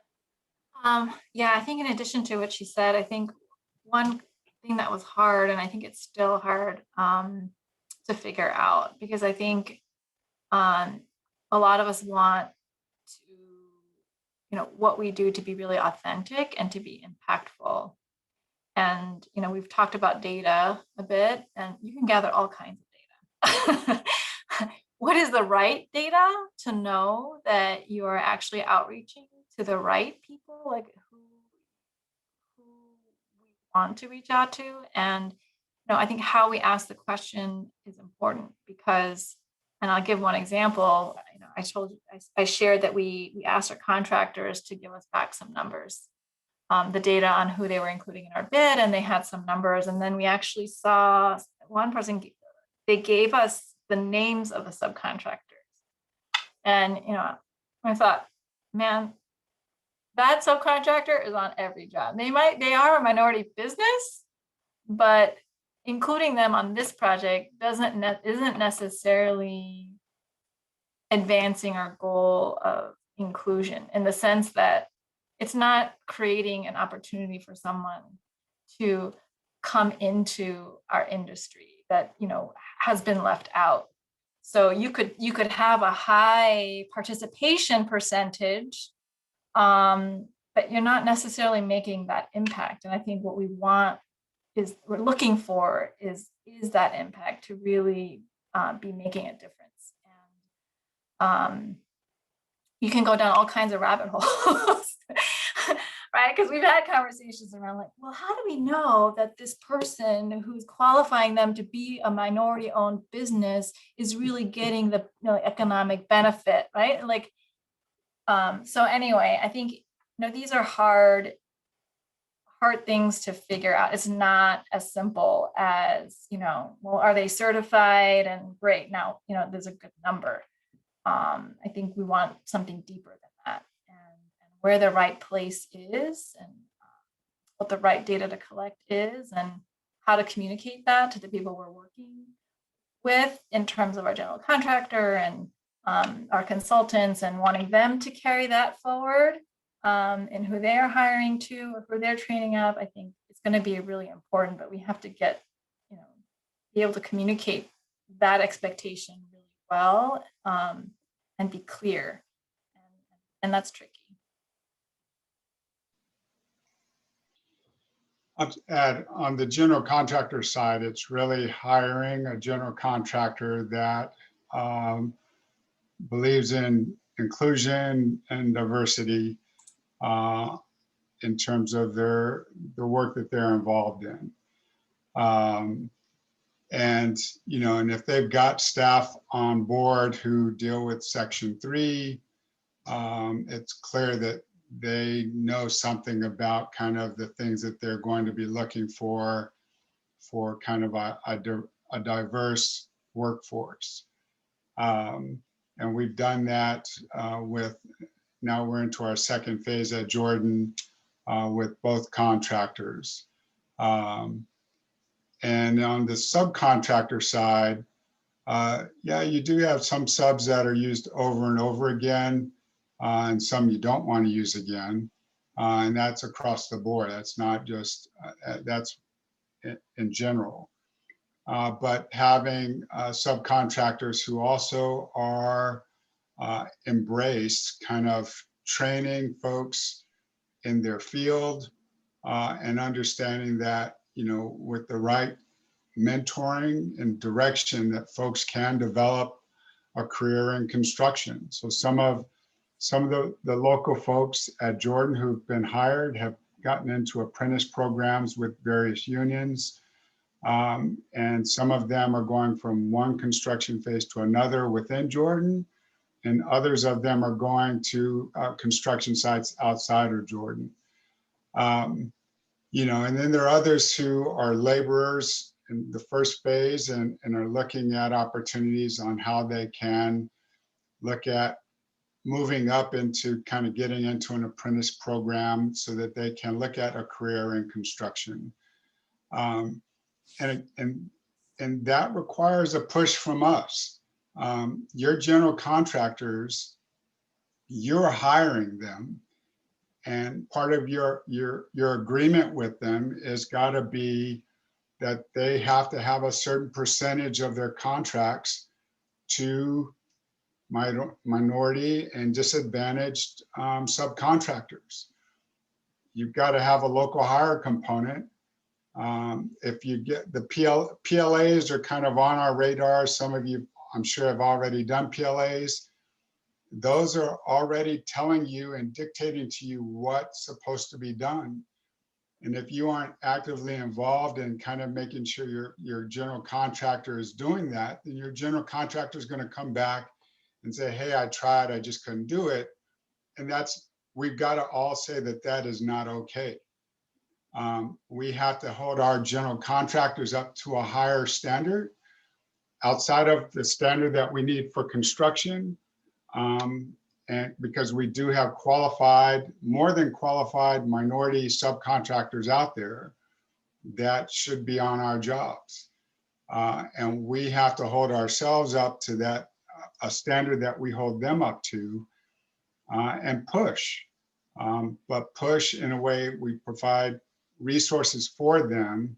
Yeah, I think in addition to what she said, I think one thing that was hard, and I think it's still hard to figure out, because I think a lot of us want to, what we do to be really authentic and to be impactful. And, we've talked about data a bit, and you can gather all kinds of data. What is the right data to know that you are actually outreaching to the right people, like who we want to reach out to? And I think how we ask the question is important, because, and I'll give one example. I shared that we asked our contractors to give us back some numbers, the data on who they were including in our bid, and they had some numbers. And then we actually saw one person, they gave us the names of the subcontractors. And, I thought, man, that subcontractor is on every job. They are a minority business, but including them on this project isn't necessarily advancing our goal of inclusion, in the sense that it's not creating an opportunity for someone to come into our industry that has been left out. So you could have a high participation percentage, but you're not necessarily making that impact. And I think what we're looking for is that impact to really be making a difference. And you can go down all kinds of rabbit holes, right? Because we've had conversations around like, well, how do we know that this person who's qualifying them to be a minority-owned business is really getting the economic benefit, right? Like, so anyway, I think these are hard things to figure out. It's not as simple as well, are they certified? And great, now there's a good number. I think we want something deeper than that, and where the right place is, and what the right data to collect is, and how to communicate that to the people we're working with in terms of our general contractor and our consultants, and wanting them to carry that forward, and who they are hiring to, or who they're training up. I think it's going to be really important, but we have to be able to communicate that expectation really well, and be clear, and that's tricky. I'll add, on the general contractor side, it's really hiring a general contractor that believes in inclusion and diversity in terms of the work that they're involved in. And if they've got staff on board who deal with Section 3, it's clear that they know something about kind of the things that they're going to be looking for kind of a diverse workforce. And we've done that now we're into our second phase at Jordan with both contractors. And on the subcontractor side, yeah, you do have some subs that are used over and over again, and some you don't want to use again. And that's across the board. That's not just, that's in general. But having subcontractors who also are embrace kind of training folks in their field, and understanding that, with the right mentoring and direction, that folks can develop a career in construction. So some of the local folks at Jordan who've been hired have gotten into apprentice programs with various unions. And some of them are going from one construction phase to another within Jordan, and others of them are going to construction sites outside of Jordan. And then there are others who are laborers in the first phase and are looking at opportunities on how they can look at moving up into kind of getting into an apprentice program so that they can look at a career in construction. And that requires a push from us. Your general contractors, you're hiring them, and part of your agreement with them is got to be that they have to have a certain percentage of their contracts to minority and disadvantaged subcontractors. You've got to have a local hire component. If you get the PLAs are kind of on our radar. Some of you, I'm sure, have already done PLAs. Those are already telling you and dictating to you what's supposed to be done. And if you aren't actively involved in kind of making sure your general contractor is doing that, then your general contractor is going to come back and say, hey, I tried, I just couldn't do it. And we've got to all say that that is not okay. We have to hold our general contractors up to a higher standard outside of the standard that we need for construction. And because we do have more than qualified minority subcontractors out there that should be on our jobs. And we have to hold ourselves up to that, a standard that we hold them up to, and push. But push in a way we provide resources for them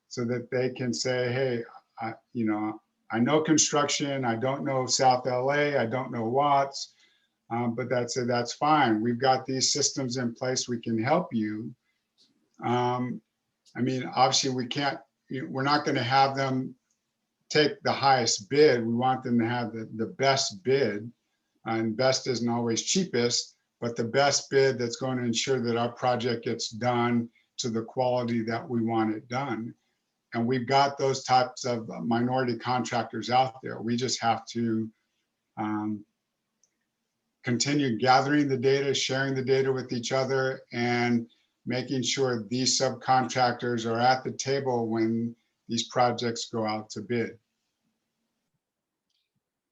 so that they can say, hey, I know construction, I don't know South LA, I don't know Watts, but that's fine. We've got these systems in place, we can help you. I mean, obviously we're not gonna have them take the highest bid. We want them to have the best bid, and best isn't always cheapest, but the best bid that's going to ensure that our project gets done to the quality that we want it done. And we've got those types of minority contractors out there. We just have to continue gathering the data, sharing the data with each other, and making sure these subcontractors are at the table when these projects go out to bid.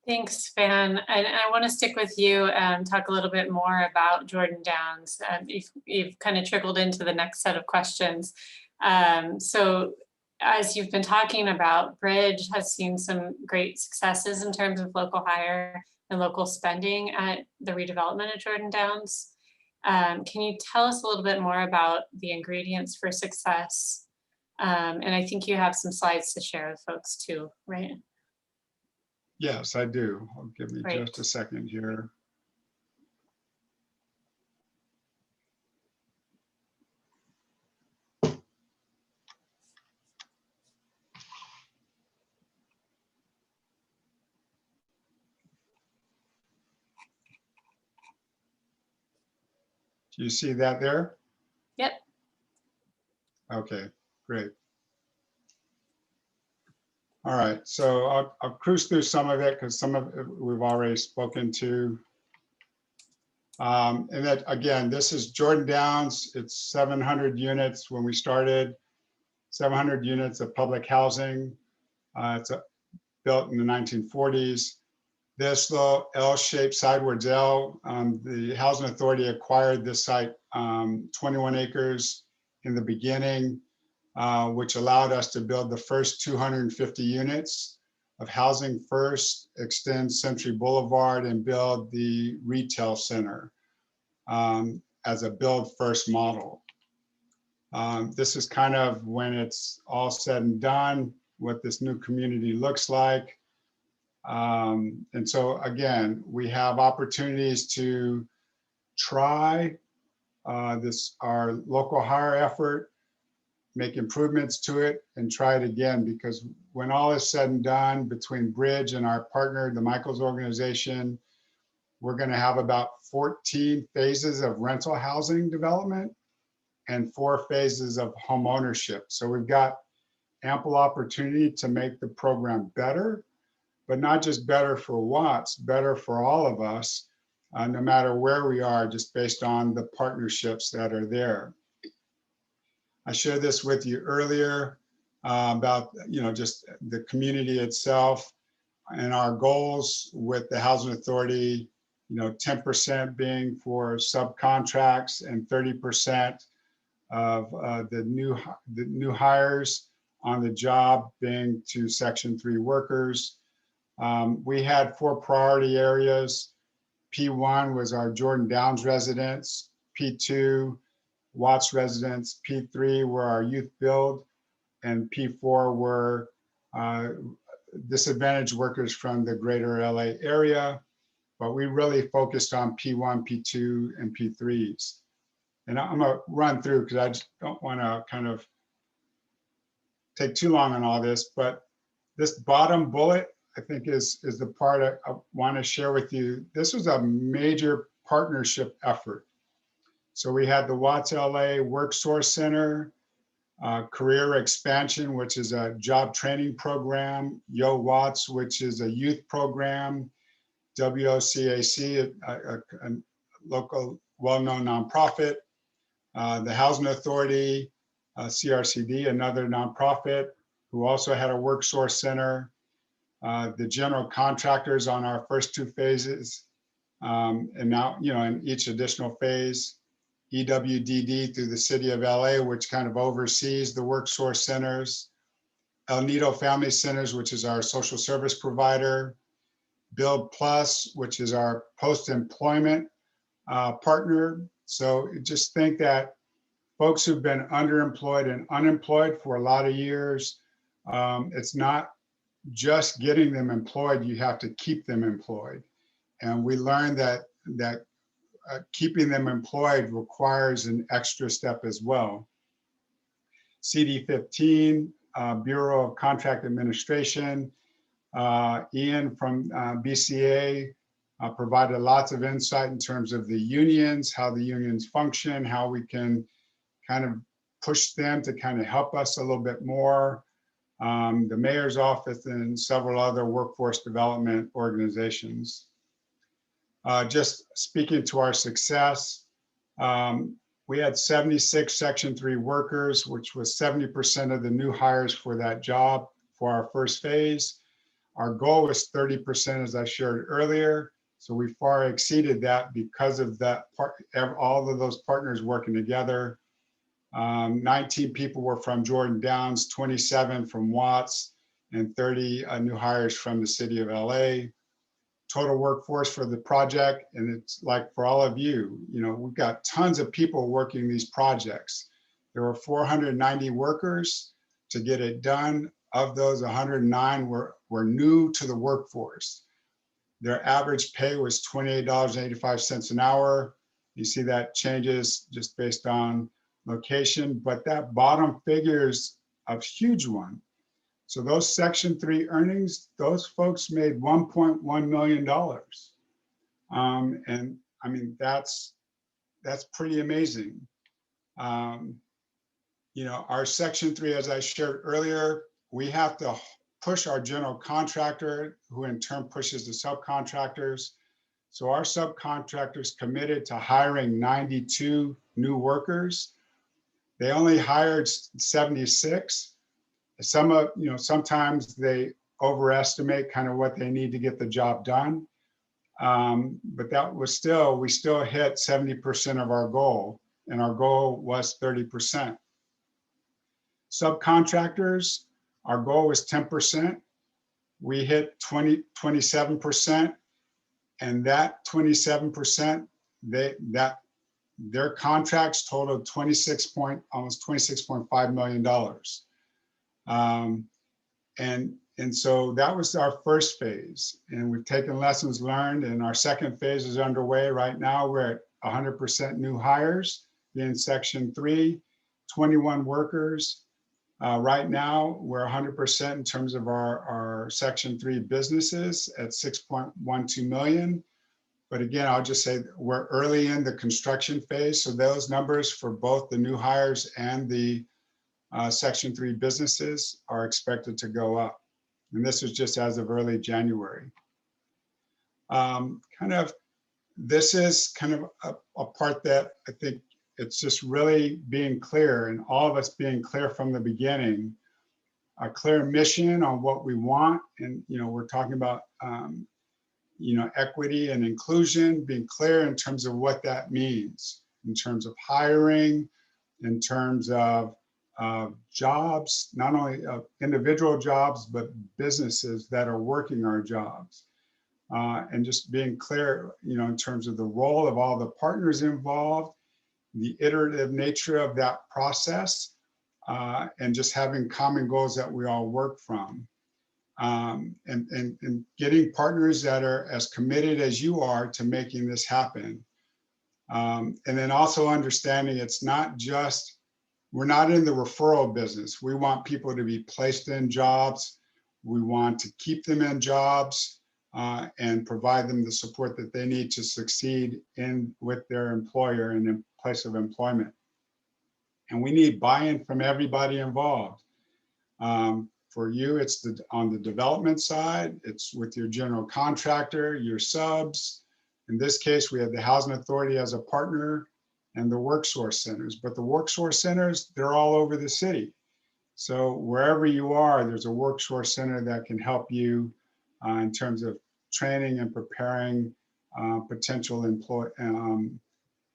Thanks, Van. And I want to stick with you and talk a little bit more about Jordan Downs. You've kind of trickled into the next set of questions. So as you've been talking about, Bridge has seen some great successes in terms of local hire and local spending at the redevelopment of Jordan Downs. Can you tell us a little bit more about the ingredients for success? And I think you have some slides to share with folks too, right? Yes, I do. Give me Great. just a second here. Do you see that there? Yep. Okay, great. All right, so I'll cruise through some of it because some of it we've already spoken to. And that, again, this is Jordan Downs. It's 700 units when we started, 700 units of public housing. It's built in the 1940s. This little L-shaped sidewards L, the Housing Authority acquired this site, 21 acres in the beginning, which allowed us to build the first 250 units of housing first, extend Century Boulevard, and build the retail center as a build first model. This is kind of when it's all said and done, what this new community looks like. And so again, we have opportunities to try our local hire effort, make improvements to it, and try it again, because when all is said and done between Bridge and our partner, the Michaels organization, we're going to have about 14 phases of rental housing development and 4 phases of home ownership. So we've got ample opportunity to make the program better, but not just better for Watts, better for all of us, no matter where we are, just based on the partnerships that are there. I shared this with you earlier about, just the community itself and our goals with the Housing Authority, 10% being for subcontracts and 30% of the new hires on the job being to Section 3 workers. We had 4 priority areas. P1 was our Jordan Downs residents, P2, Watts residents, P3 were our youth build, and P4 were disadvantaged workers from the greater LA area. But we really focused on P1, P2, and P3s. And I'm gonna run through because I just don't want to kind of take too long on all this, but this bottom bullet, I think is the part I want to share with you. This was a major partnership effort. So we had the Watts LA Work Source Center, Career Expansion, which is a job training program, Yo Watts, which is a youth program, WOCAC, a local well-known nonprofit, the Housing Authority, CRCD, another nonprofit, who also had a Work Source Center, the general contractors on our first 2 phases, and now, in each additional phase, EWDD through the city of LA, which kind of oversees the Work Source Centers, El Nido Family Centers, which is our social service provider, Build Plus, which is our post-employment partner. So just think that folks who've been underemployed and unemployed for a lot of years, it's not just getting them employed, you have to keep them employed. And we learned that keeping them employed requires an extra step as well. CD15, Bureau of Contract Administration, Ian from BCA provided lots of insight in terms of the unions, how the unions function, how we can kind of push them to kind of help us a little bit more. The mayor's office and several other workforce development organizations. Just speaking to our success, we had 76 Section 3 workers, which was 70% of the new hires for that job for our first phase. Our goal was 30%, as I shared earlier. So we far exceeded that because of that part, all of those partners working together. 19 people were from Jordan Downs, 27 from Watts, and 30 new hires from the city of LA. Total workforce for the project, and it's like for all of you, we've got tons of people working these projects. There were 490 workers to get it done. Of those, 109 were new to the workforce. Their average pay was $28.85 an hour. You see that changes just based on location, but that bottom figure is a huge one. So those Section 3 earnings, those folks made $1.1 million. And I mean, that's pretty amazing. Our Section 3, as I shared earlier, we have to push our general contractor, who in turn pushes the subcontractors. So our subcontractors committed to hiring 92 new workers. They only hired 76. Sometimes they overestimate kind of what they need to get the job done. But that was we still hit 70% of our goal, and our goal was 30%. Subcontractors, our goal was 10%. We hit 27%, and that 27%, their contracts totaled almost $26.5 million. And so that was our first phase, and we've taken lessons learned, and our second phase is underway right now. We're at 100% new hires in Section 3, 21 workers. Right now, we're 100% in terms of our Section 3 businesses at 6.12 million. But again, I'll just say we're early in the construction phase. So those numbers for both the new hires and the Section 3 businesses are expected to go up. And this is just as of early January. This is kind of a part that I think it's just really being clear, and all of us being clear from the beginning, a clear mission on what we want. And, we're talking about, equity and inclusion, being clear in terms of what that means, in terms of hiring, in terms of jobs, not only individual jobs, but businesses that are working our jobs. And just being clear, in terms of the role of all the partners involved, the iterative nature of that process, and just having common goals that we all work from. And getting partners that are as committed as you are to making this happen. And then also understanding it's not just, we're not in the referral business. We want people to be placed in jobs. We want to keep them in jobs and provide them the support that they need to succeed with their employer and in place of employment. And we need buy-in from everybody involved. For you, it's on the development side, it's with your general contractor, your subs. In this case, we have the Housing Authority as a partner and the worksource centers. But the worksource centers, they're all over the city. So wherever you are, there's a worksource center that can help you in terms of training and preparing potential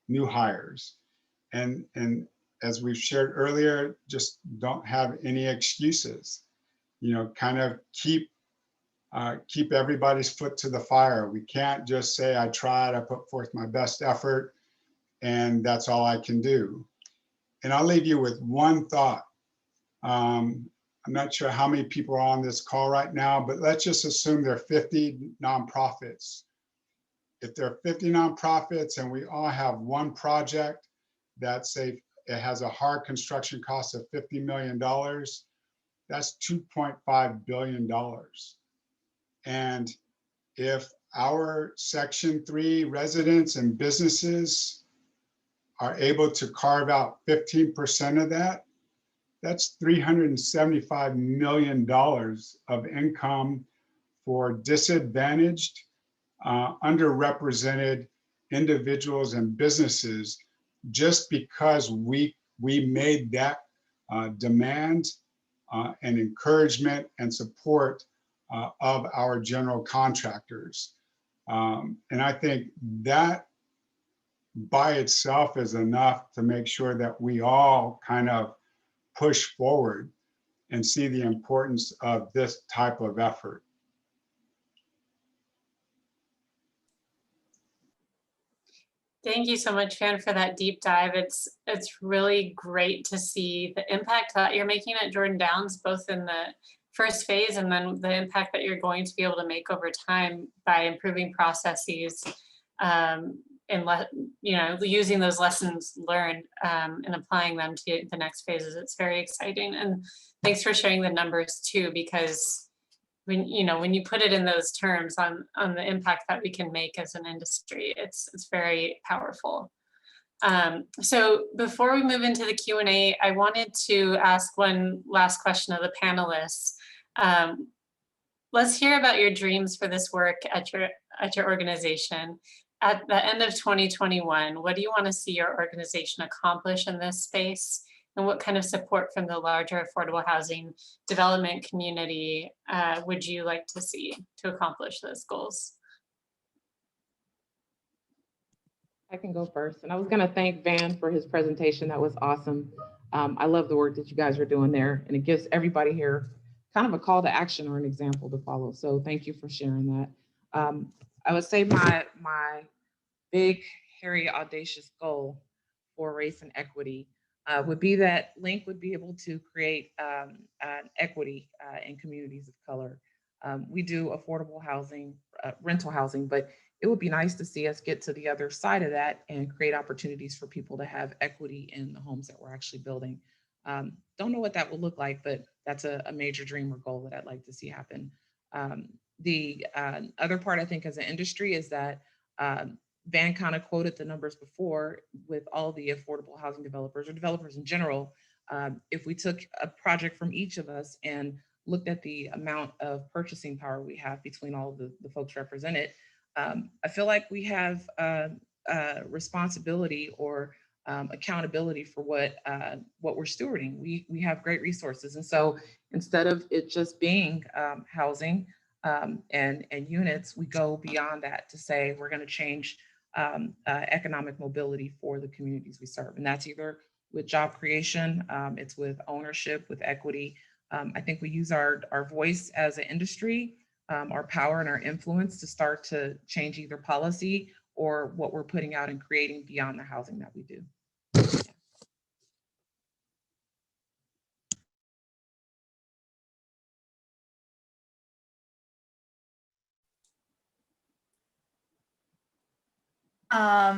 new hires. And as we've shared earlier, just don't have any excuses. Kind of keep everybody's foot to the fire. We can't just say, I tried, I put forth my best effort, and that's all I can do. And I'll leave you with one thought. I'm not sure how many people are on this call right now, but let's just assume there are 50 nonprofits. If there are 50 nonprofits and we all have one project that, say, it has a hard construction cost of $50 million, that's $2.5 billion. And if our Section 3 residents and businesses are able to carve out 15% of that, that's $375 million of income for disadvantaged, underrepresented individuals and businesses, just because we made that demand and encouragement and support of our general contractors. And I think that by itself is enough to make sure that we all kind of push forward and see the importance of this type of effort. Thank you so much, Van, for that deep dive. It's really great to see the impact that you're making at Jordan Downs, both in the first phase and then the impact that you're going to be able to make over time by improving processes and using those lessons learned and applying them to the next phases. It's very exciting. And thanks for sharing the numbers too, because when you put it in those terms on the impact that we can make as an industry, it's very powerful. So before we move into the Q&A, I wanted to ask one last question of the panelists. Let's hear about your dreams for this work at your organization. At the end of 2021, what do you want to see your organization accomplish in this space? And what kind of support from the larger affordable housing development community would you like to see to accomplish those goals? I can go first. And I was going to thank Van for his presentation. That was awesome. I love the work that you guys are doing there. And it gives everybody here kind of a call to action or an example to follow. So thank you for sharing that. I would say my big, hairy, audacious goal for race and equity would be that Link would be able to create equity in communities of color. We do affordable housing, rental housing, but it would be nice to see us get to the other side of that and create opportunities for people to have equity in the homes that we're actually building. Don't know what that will look like, but that's a major dream or goal that I'd like to see happen. The other part, I think, as an industry is that Van kind of quoted the numbers before with all the affordable housing developers or developers in general. If we took a project from each of us and looked at the amount of purchasing power we have between all of the folks represented, I feel like we have responsibility or accountability for what we're stewarding. We have great resources. And so instead of it just being housing, and units, we go beyond that to say we're going to change economic mobility for the communities we serve. And that's either with job creation, it's with ownership, with equity. I think we use our voice as an industry, our power and our influence to start to change either policy or what we're putting out and creating beyond the housing that we do. I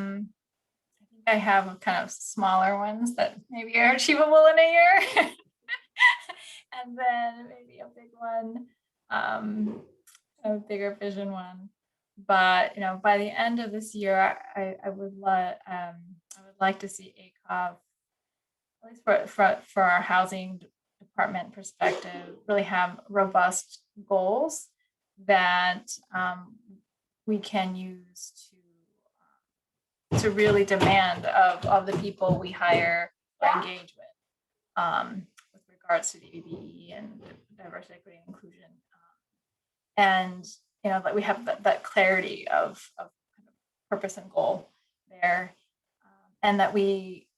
think I have kind of smaller ones that maybe are achievable in a year. And then maybe a big one, a bigger vision one. But by the end of this year, I would like to see ACOF, at least for our housing department perspective, really have robust goals that we can use to really demand of the people we hire or engage with regards to the ABE and diversity, equity, and inclusion. And that we have that clarity of kind of purpose and goal there, and that we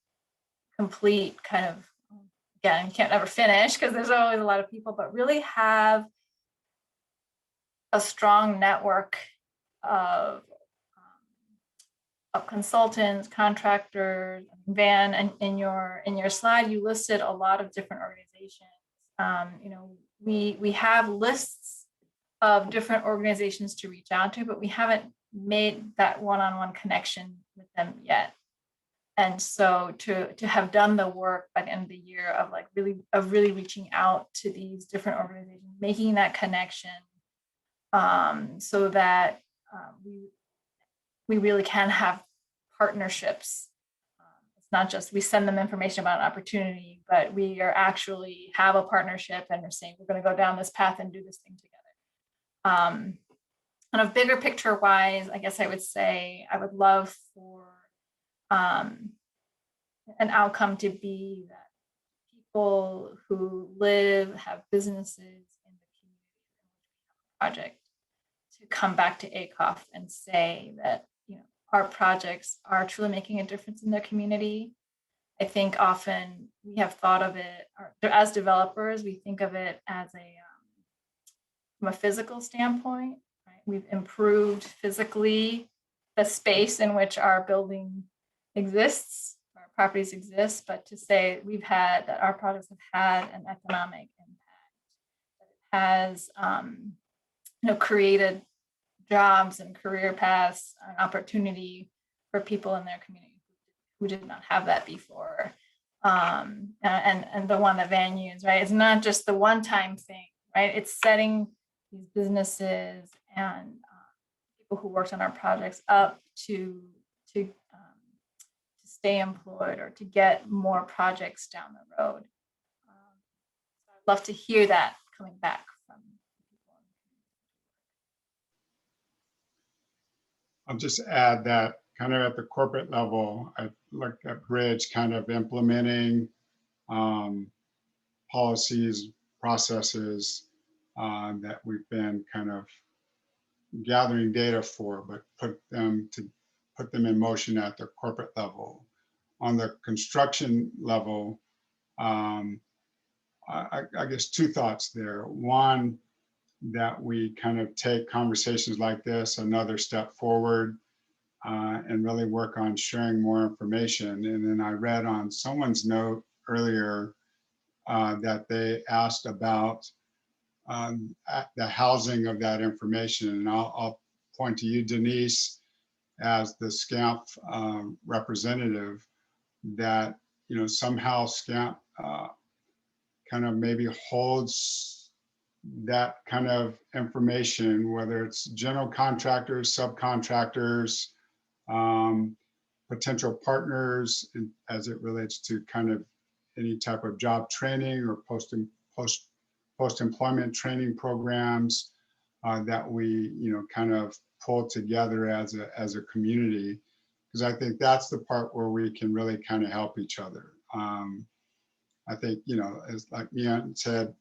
complete kind of, again, you can't ever finish because there's always a lot of people, but really have a strong network of consultants, contractors. Van, and in your slide, you listed a lot of different organizations. We have lists of different organizations to reach out to, but we haven't made that one-on-one connection with them yet. And so to have done the work by the end of the year of really reaching out to these different organizations, making that connection, so that we really can have partnerships. It's not just we send them information about an opportunity, but we are actually have a partnership and are saying we're going to go down this path and do this thing together. And a bigger picture wise, I guess I would say I would love for an outcome to be that people who have businesses in the community project to come back to ACOF and say that our projects are truly making a difference in their community. I think often we have thought of it, or as developers, we think of it as from a physical standpoint, right? We've improved physically the space in which our building exists, our properties exist, but to say that our projects have had an economic impact, that it has created jobs and career paths and opportunity for people in their community who did not have that before. And the one that Van used, right? It's not just the one-time thing, right? It's setting these businesses and people who worked on our projects up to stay employed or to get more projects down the road. I'd love to hear that coming back from people. I'll just add that kind of at the corporate level, I looked at Bridge kind of implementing policies, processes that we've been kind of gathering data for, but put them in motion at the corporate level. On the construction level, I guess two thoughts there. One, that we kind of take conversations like this another step forward and really work on sharing more information. And then I read on someone's note earlier that they asked about the housing of that information. And I'll point to you, Denise, as the SCAMP representative, that somehow SCAMP kind of maybe holds that kind of information, whether it's general contractors, subcontractors, potential partners, as it relates to kind of any type of job training or post-employment training programs that we kind of pull together as a community, because I think that's the part where we can really kind of help each other. I think as like Mian said,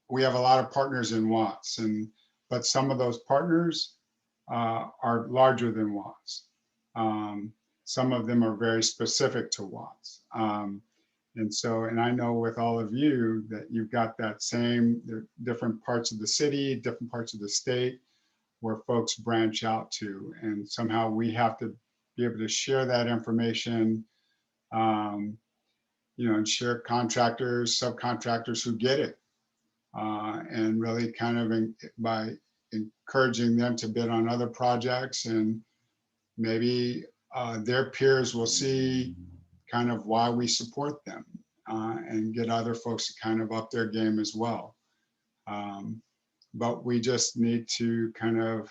we have a lot of partners in Watts, but some of those partners are larger than Watts. Some of them are very specific to Watts. And I know with all of you that you've got that same, different parts of the city, different parts of the state where folks branch out to. And somehow we have to be able to share that information, and share contractors, subcontractors who get it. And really kind of by encouraging them to bid on other projects, and maybe their peers will see kind of why we support them, and get other folks to kind of up their game as well. But we just need to kind of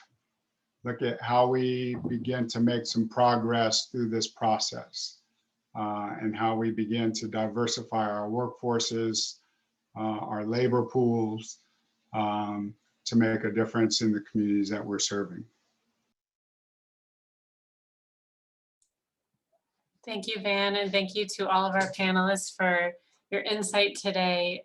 look at how we begin to make some progress through this process, and how we begin to diversify our workforces, our labor pools, to make a difference in the communities that we're serving. Thank you, Van, and thank you to all of our panelists for your insight today.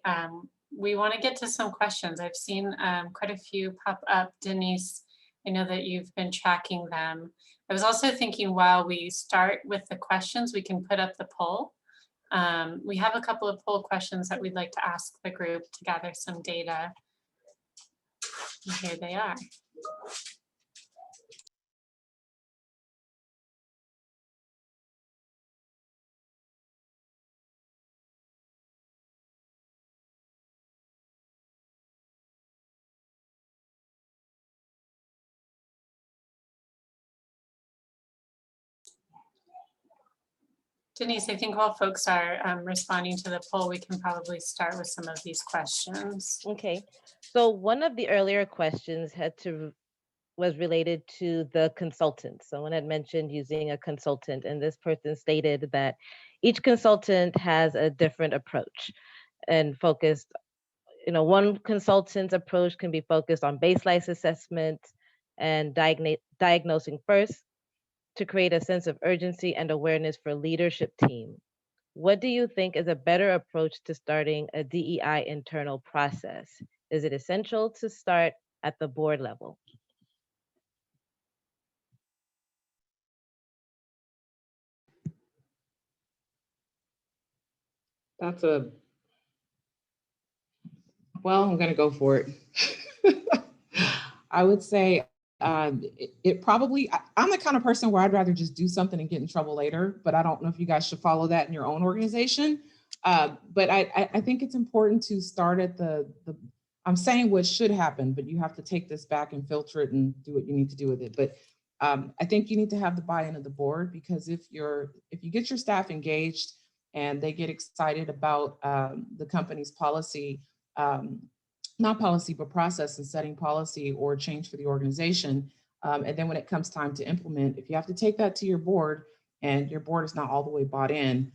We want to get to some questions. I've seen quite a few pop up. Denise, I know that you've been tracking them. I was also thinking while we start with the questions, we can put up the poll. We have a couple of poll questions that we'd like to ask the group to gather some data. And here they are. Denise, I think while folks are responding to the poll, we can probably start with some of these questions. Okay, so one of the earlier questions was related to the consultant. Someone had mentioned using a consultant, and this person stated that each consultant has a different approach and focused, one consultant's approach can be focused on baseline assessment and diagnosing first to create a sense of urgency and awareness for leadership team. What do you think is a better approach to starting a DEI internal process? Is it essential to start at the board level? Well, I'm going to go for it. I would say it probably, I'm the kind of person where I'd rather just do something and get in trouble later, but I don't know if you guys should follow that in your own organization. But I think it's important to start at I'm saying what should happen, but you have to take this back and filter it and do what you need to do with it. But I think you need to have the buy-in of the board, because if you get your staff engaged and they get excited about the company's policy, not policy, but process and setting policy or change for the organization. And then when it comes time to implement, if you have to take that to your board and your board is not all the way bought in,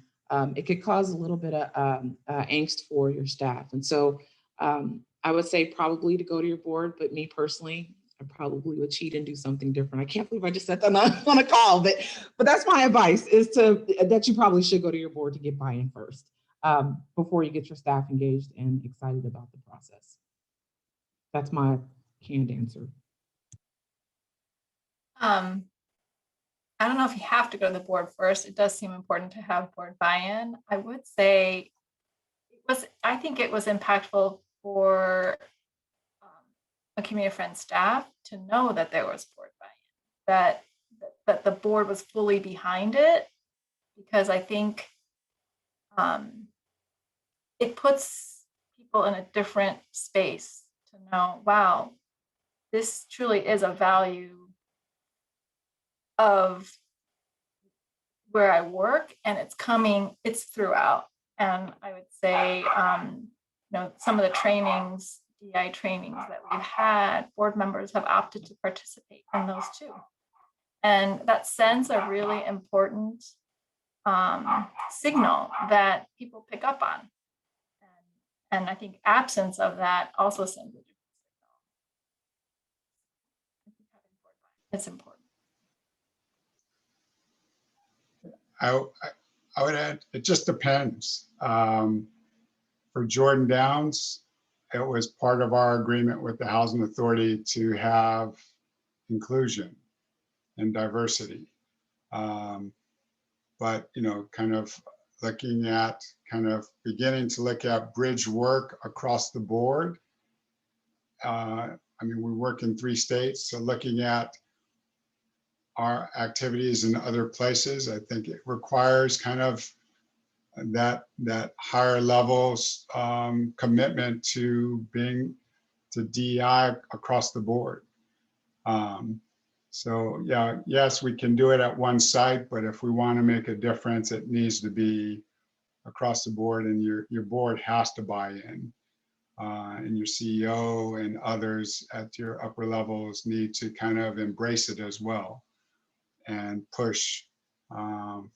it could cause a little bit of angst for your staff. And so I would say probably to go to your board, but me personally, I probably would cheat and do something different. I can't believe I just said that on a call, but that's my advice, is that you probably should go to your board to get buy-in first, before you get your staff engaged and excited about the process. That's my canned answer. I don't know if you have to go to the board first. It does seem important to have board buy-in. I would say I think it was impactful for a community friend staff to know that there was board buy-in, that the board was fully behind it, because I think it puts people in a different space to know, wow, this truly is a value of where I work, and it's throughout. And I would say, some of the trainings, DEI trainings that we've had, board members have opted to participate in those too. And that sends a really important signal that people pick up on. And I think absence of that also sends a different signal. It's important. I would add, it just depends. For Jordan Downs, it was part of our agreement with the Housing Authority to have inclusion and diversity. But, you know, kind of looking at, beginning to look at bridge work across the board. I mean, we work in 3 states, so looking at our activities in other places, I think it requires kind of that higher levels commitment to DEI across the board. So yeah, yes, we can do it at one site, but if we want to make a difference, it needs to be across the board, and your board has to buy in, and your CEO and others at your upper levels need to kind of embrace it as well and push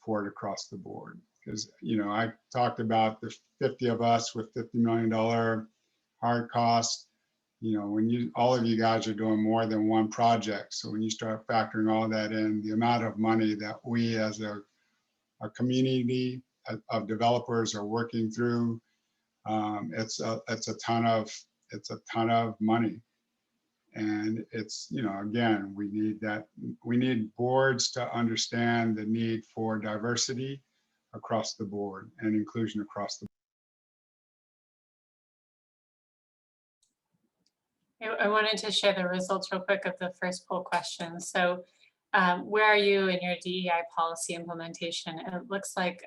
for it across the board. Because, you know, I talked about the 50 of us with $50 million hard costs. You know, when all of you guys are doing more than one project. So when you start factoring all that in, the amount of money that we as a community of developers are working through, it's a ton of money. And it's, you know, again, we need boards to understand the need for diversity across the board and inclusion across the board. I wanted to share the results real quick of the first poll question. So where are you in your DEI policy implementation? And it looks like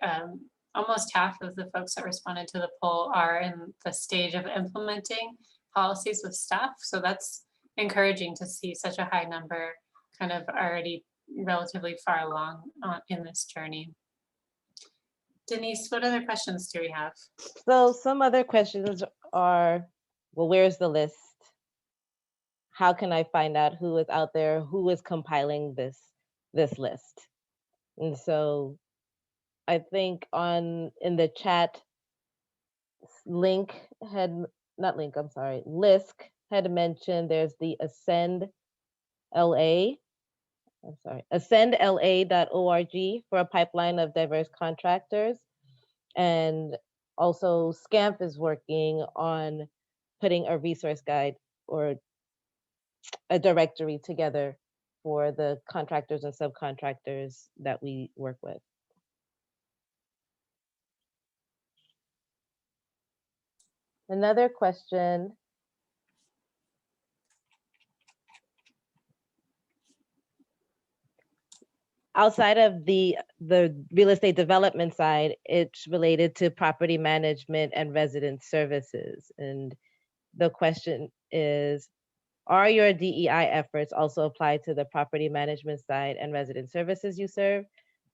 almost half of the folks that responded to the poll are in the stage of implementing policies with staff. So that's encouraging to see such a high number kind of already relatively far along in this journey. Denise, what other questions do we have? So some other questions are, well, where's the list? How can I find out who is out there, who is compiling this list? And so I think in the chat, Lisk had mentioned there's the ascendla.org for a pipeline of diverse contractors. And also SCAMP is working on putting a resource guide or a directory together for the contractors and subcontractors that we work with. Another question. Outside of the real estate development side, it's related to property management and resident services. And the question is, are your DEI efforts also applied to the property management side and resident services you serve?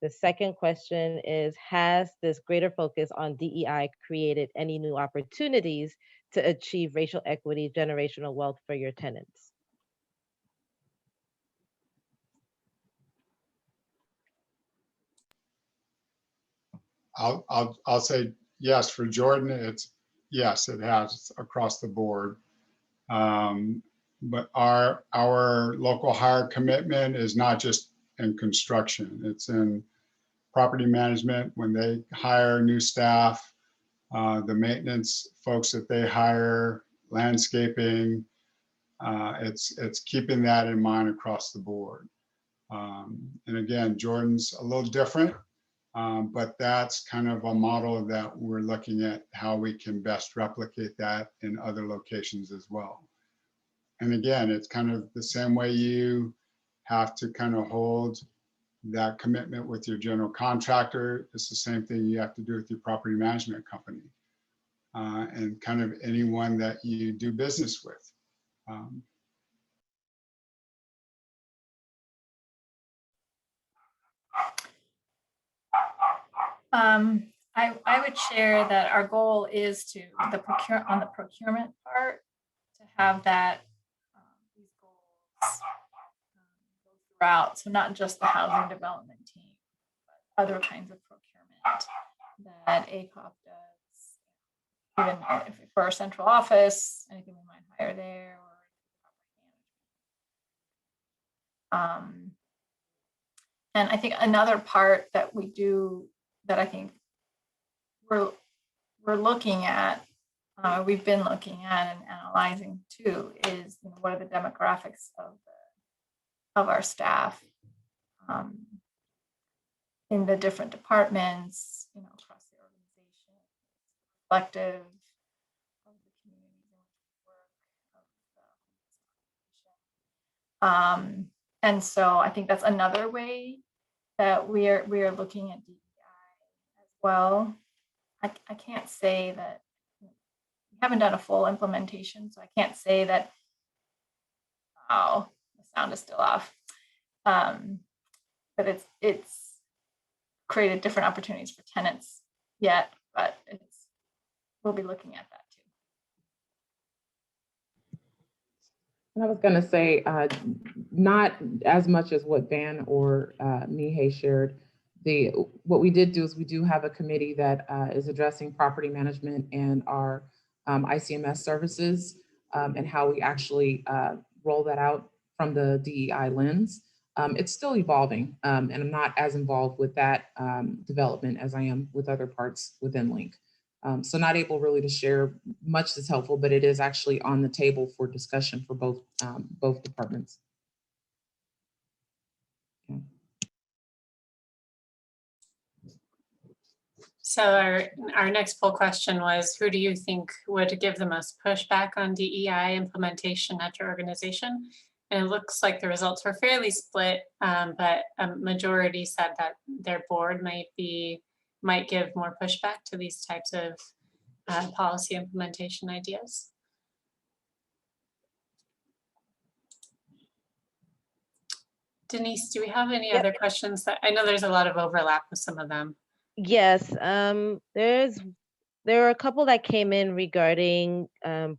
The second question is, has this greater focus on DEI created any new opportunities to achieve racial equity, generational wealth for your tenants? I'll say yes for Jordan. Yes, it has across the board. But our local hire commitment is not just in construction. It's in property management when they hire new staff, the maintenance folks that they hire, landscaping. It's keeping that in mind across the board. And again, Jordan's a little different. But that's kind of a model that we're looking at how we can best replicate that in other locations as well. And again, it's kind of the same way you have to kind of hold that commitment with your general contractor. It's the same thing you have to do with your property management company and kind of anyone that you do business with. I would share that our goal is to on the procurement part to have that these goals go throughout. So not just the housing development team, but other kinds of procurement that ACOP does, even if for our central office, anything we might hire there, or and I think another part that we do that I think we're looking at we've been looking at and analyzing too is, you know, what are the demographics of our staff in the different departments, you know, across the organization, reflective of the communities in which we work, of the population. And so I think that's another way that we are looking at DEI as well. I can't say that we haven't done a full implementation, so I can't say that. Oh, the sound is still off. But it's created different opportunities for tenants yet, but we'll be looking at that too. And I was going to say, not as much as what Van or Mihai shared. What we did do is we do have a committee that is addressing property management and our ICMS services and how we actually roll that out from the DEI lens. It's still evolving, and I'm not as involved with that development as I am with other parts within Link. So not able really to share much that's helpful, but it is actually on the table for discussion for both departments. Okay. So our next poll question was, who do you think would give the most pushback on DEI implementation at your organization? And it looks like the results were fairly split, but a majority said that their board might give more pushback to these types of policy implementation ideas. Denise, do we have any other questions? That I know there's a lot of overlap with some of them. Yes, there are a couple that came in regarding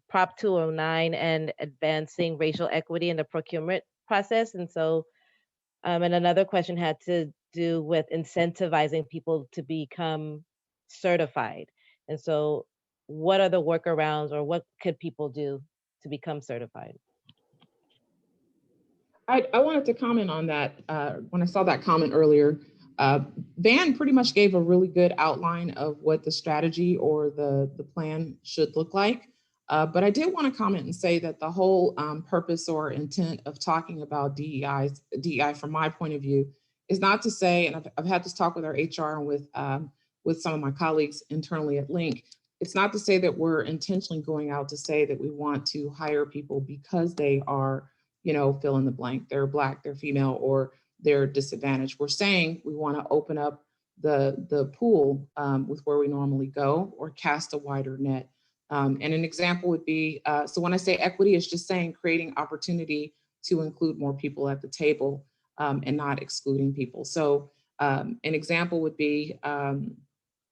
Prop 209 and advancing racial equity in the procurement process. And so, and another question had to do with incentivizing people to become certified. And so what are the workarounds, or what could people do to become certified? I wanted to comment on that. When I saw that comment earlier, Van pretty much gave a really good outline of what the strategy or the plan should look like. But I did want to comment and say that the whole purpose or intent of talking about DEI from my point of view is not to say, and I've had this talk with our HR and with some of my colleagues internally at Link, it's not to say that we're intentionally going out to say that we want to hire people because they are, you know, fill in the blank, they're Black, they're female, or they're disadvantaged. We're saying we want to open up the pool with where we normally go, or cast a wider net. And an example would be, so when I say equity, it's just saying creating opportunity to include more people at the table and not excluding people. So an example would be,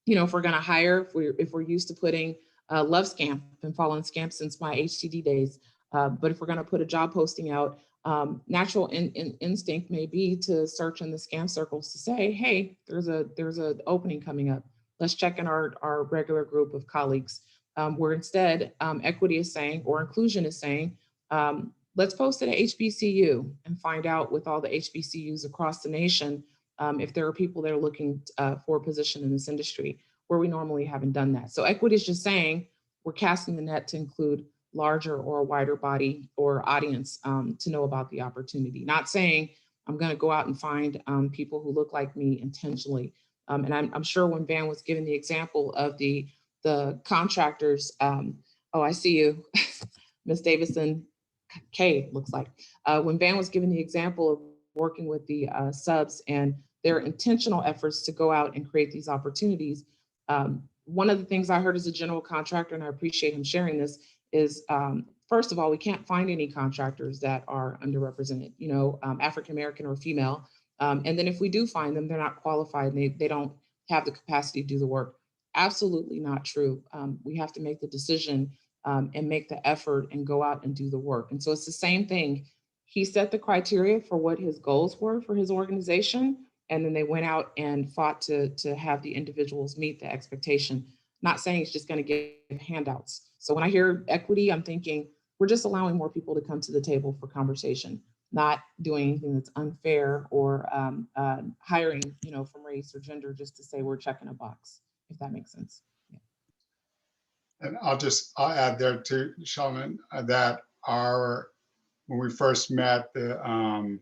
you know, if we're going to hire, if we're used to putting love scamp, been following scamp since my HTD days, but if we're going to put a job posting out, natural instinct may be to search in the scam circles to say, hey, there's an opening coming up. Let's check in our regular group of colleagues. Where instead equity is saying, or inclusion is saying, let's post it at HBCU and find out with all the HBCUs across the nation if there are people that are looking for a position in this industry, where we normally haven't done that. So equity is just saying we're casting the net to include larger or a wider body or audience to know about the opportunity. Not saying I'm going to go out and find people who look like me intentionally. And I'm sure when Van was giving the example of the contractors, oh, I see you, Ms. Davison, K looks like. When Van was giving the example of working with the subs and their intentional efforts to go out and create these opportunities, one of the things I heard as a general contractor, and I appreciate him sharing this, is first of all, we can't find any contractors that are underrepresented, you know, African-American or female. And then if we do find them, they're not qualified and they don't have the capacity to do the work. Absolutely not true. We have to make the decision and make the effort and go out and do the work. And so it's the same thing. He set the criteria for what his goals were for his organization, and then they went out and fought to have the individuals meet the expectation. Not saying it's just going to give handouts. So when I hear equity, I'm thinking we're just allowing more people to come to the table for conversation, not doing anything that's unfair or hiring, you know, from race or gender just to say we're checking a box, if that makes sense. Yeah. And I'll add there too, Sheldon, that when we first met the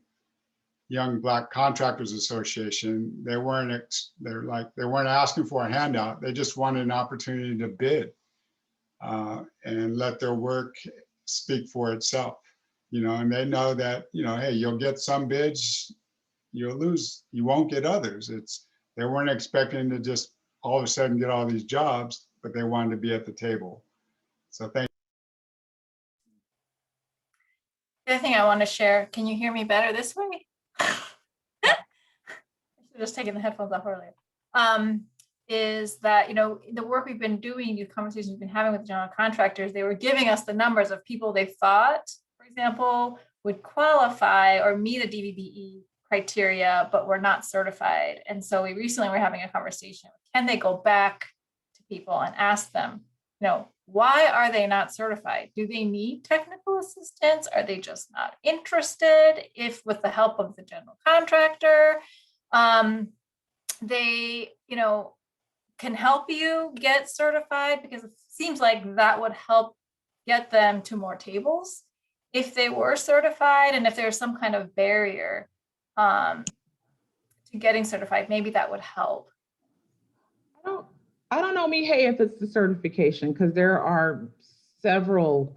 Young Black Contractors Association, they weren't asking for a handout. They just wanted an opportunity to bid and let their work speak for itself, and they know that, hey, you'll get some bids, you'll lose, you won't get others. They weren't expecting to just all of a sudden get all these jobs, but they wanted to be at the table. So thank you. The other thing I want to share, can you hear me better this way? I should have just taken the headphones off earlier. Is that, the work we've been doing, the conversations we've been having with general contractors, they were giving us the numbers of people they thought, for example, would qualify or meet a DVBE criteria, but were not certified. And so we recently were having a conversation, can they go back to people and ask them, why are they not certified? Do they need technical assistance? Are they just not interested? If with the help of the general contractor, they, can help you get certified, because it seems like that would help get them to more tables if they were certified. And if there's some kind of barrier to getting certified, maybe that would help. I don't know, Mihai, if it's the certification, because there are several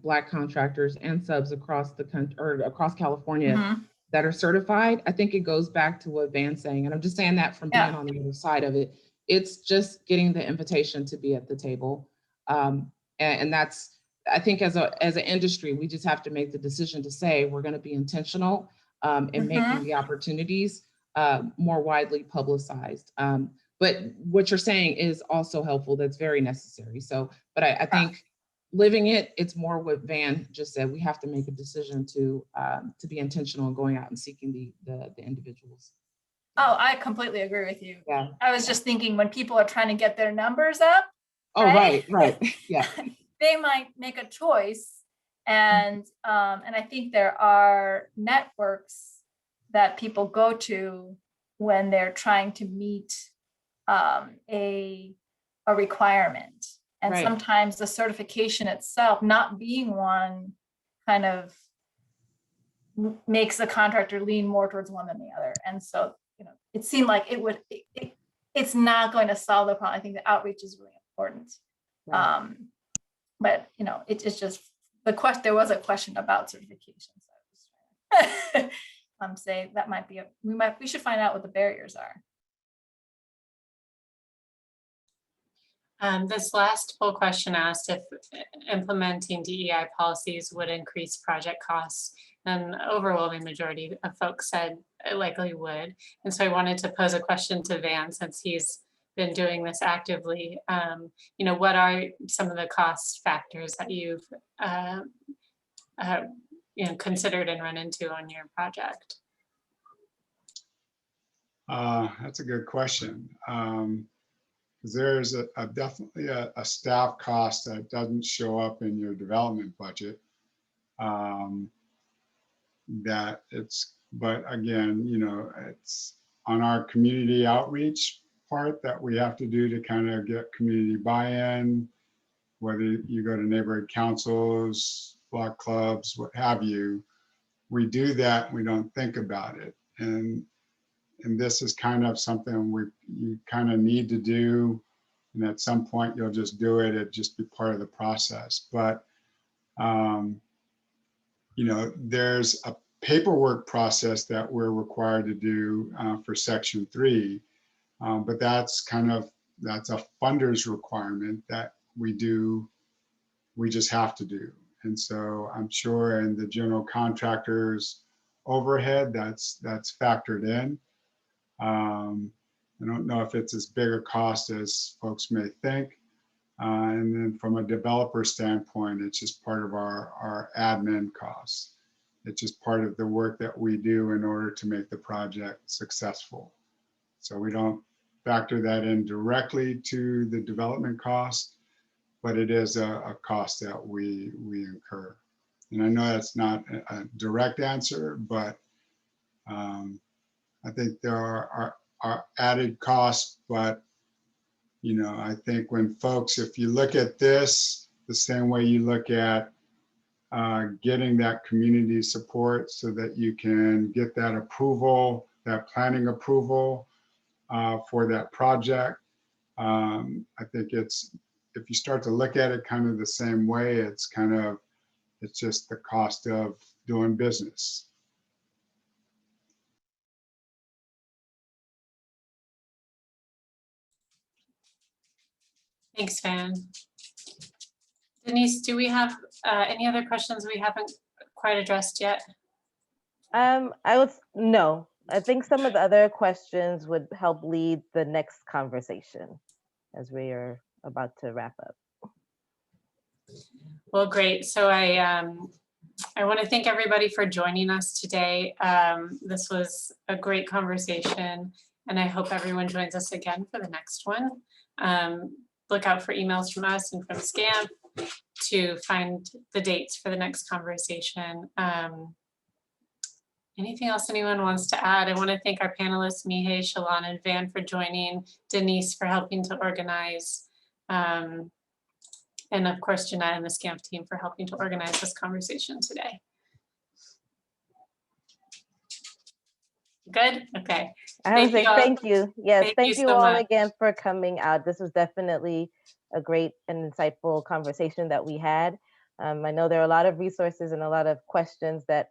Black contractors and subs across the country or across California that are certified. I think it goes back to what Van's saying, and I'm just saying that from being on the other side of it. It's just getting the invitation to be at the table, and that's, I think, as an industry, we just have to make the decision to say we're going to be intentional in making the opportunities more widely publicized. But what you're saying is also helpful. That's very necessary. So, but I think living it, it's more what Van just said. We have to make a decision to be intentional in going out and seeking the individuals. Oh, I completely agree with you. Yeah. I was just thinking, when people are trying to get their numbers up. Oh, right. Yeah. They might make a choice. And I think there are networks that people go to when they're trying to meet a requirement. And sometimes the certification itself, not being one, kind of makes the contractor lean more towards one than the other. And so, it seemed like it's not going to solve the problem. I think the outreach is really important. Right. But it's just there was a question about certification. So I was saying that might be we should find out what the barriers are. This last poll question asked if implementing DEI policies would increase project costs. An overwhelming majority of folks said it likely would. And so I wanted to pose a question to Van, since he's been doing this actively. What are some of the cost factors that you've considered and run into on your project? That's a good question. There's definitely a staff cost that doesn't show up in your development budget. But again, it's on our community outreach part that we have to do to kind of get community buy-in, whether you go to neighborhood councils, block clubs, what have you. We do that, we don't think about it. And this is kind of something you kind of need to do. And at some point you'll just do it. It'd just be part of the process. But, there's a paperwork process that we're required to do for Section 3. But that's a funder's requirement that we just have to do. And so I'm sure in the general contractor's overhead, that's factored in. I don't know if it's as big a cost as folks may think. And then from a developer standpoint, it's just part of our admin costs. It's just part of the work that we do in order to make the project successful. So we don't factor that in directly to the development cost, but it is a cost that we incur. And I know that's not a direct answer, but I think there are added costs, but You know, I think when folks, if you look at this the same way you look at getting that community support so that you can get that approval, that planning approval for that project. I think it's, if you start to look at it kind of the same way, it's just the cost of doing business. Thanks, Van. Denise, do we have any other questions we haven't quite addressed yet? No, I think some of the other questions would help lead the next conversation as we are about to wrap up. Well, great. So I want to thank everybody for joining us today. This was a great conversation, and I hope everyone joins us again for the next one. Look out for emails from us and from SCAMP to find the dates for the next conversation. Anything else anyone wants to add? I want to thank our panelists, Mihai, Shalon, and Van for joining, Denise for helping to organize, and of course, Jeanette and the SCAMP team for helping to organize this conversation today. Good? Okay. I would say thank you. Yes, thank you so all much. again for coming out. This was definitely a great and insightful conversation that we had. I know there are a lot of resources and a lot of questions that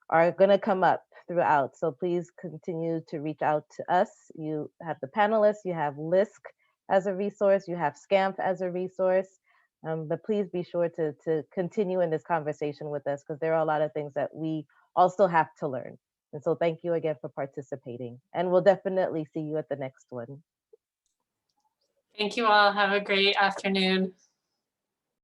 are going to come up throughout. So please continue to reach out to us. You have the panelists, you have LISC as a resource, you have SCAMP as a resource. But please be sure to continue in this conversation with us, because there are a lot of things that we also have to learn. And so thank you again for participating. And we'll definitely see you at the next one. Thank you all. Have a great afternoon.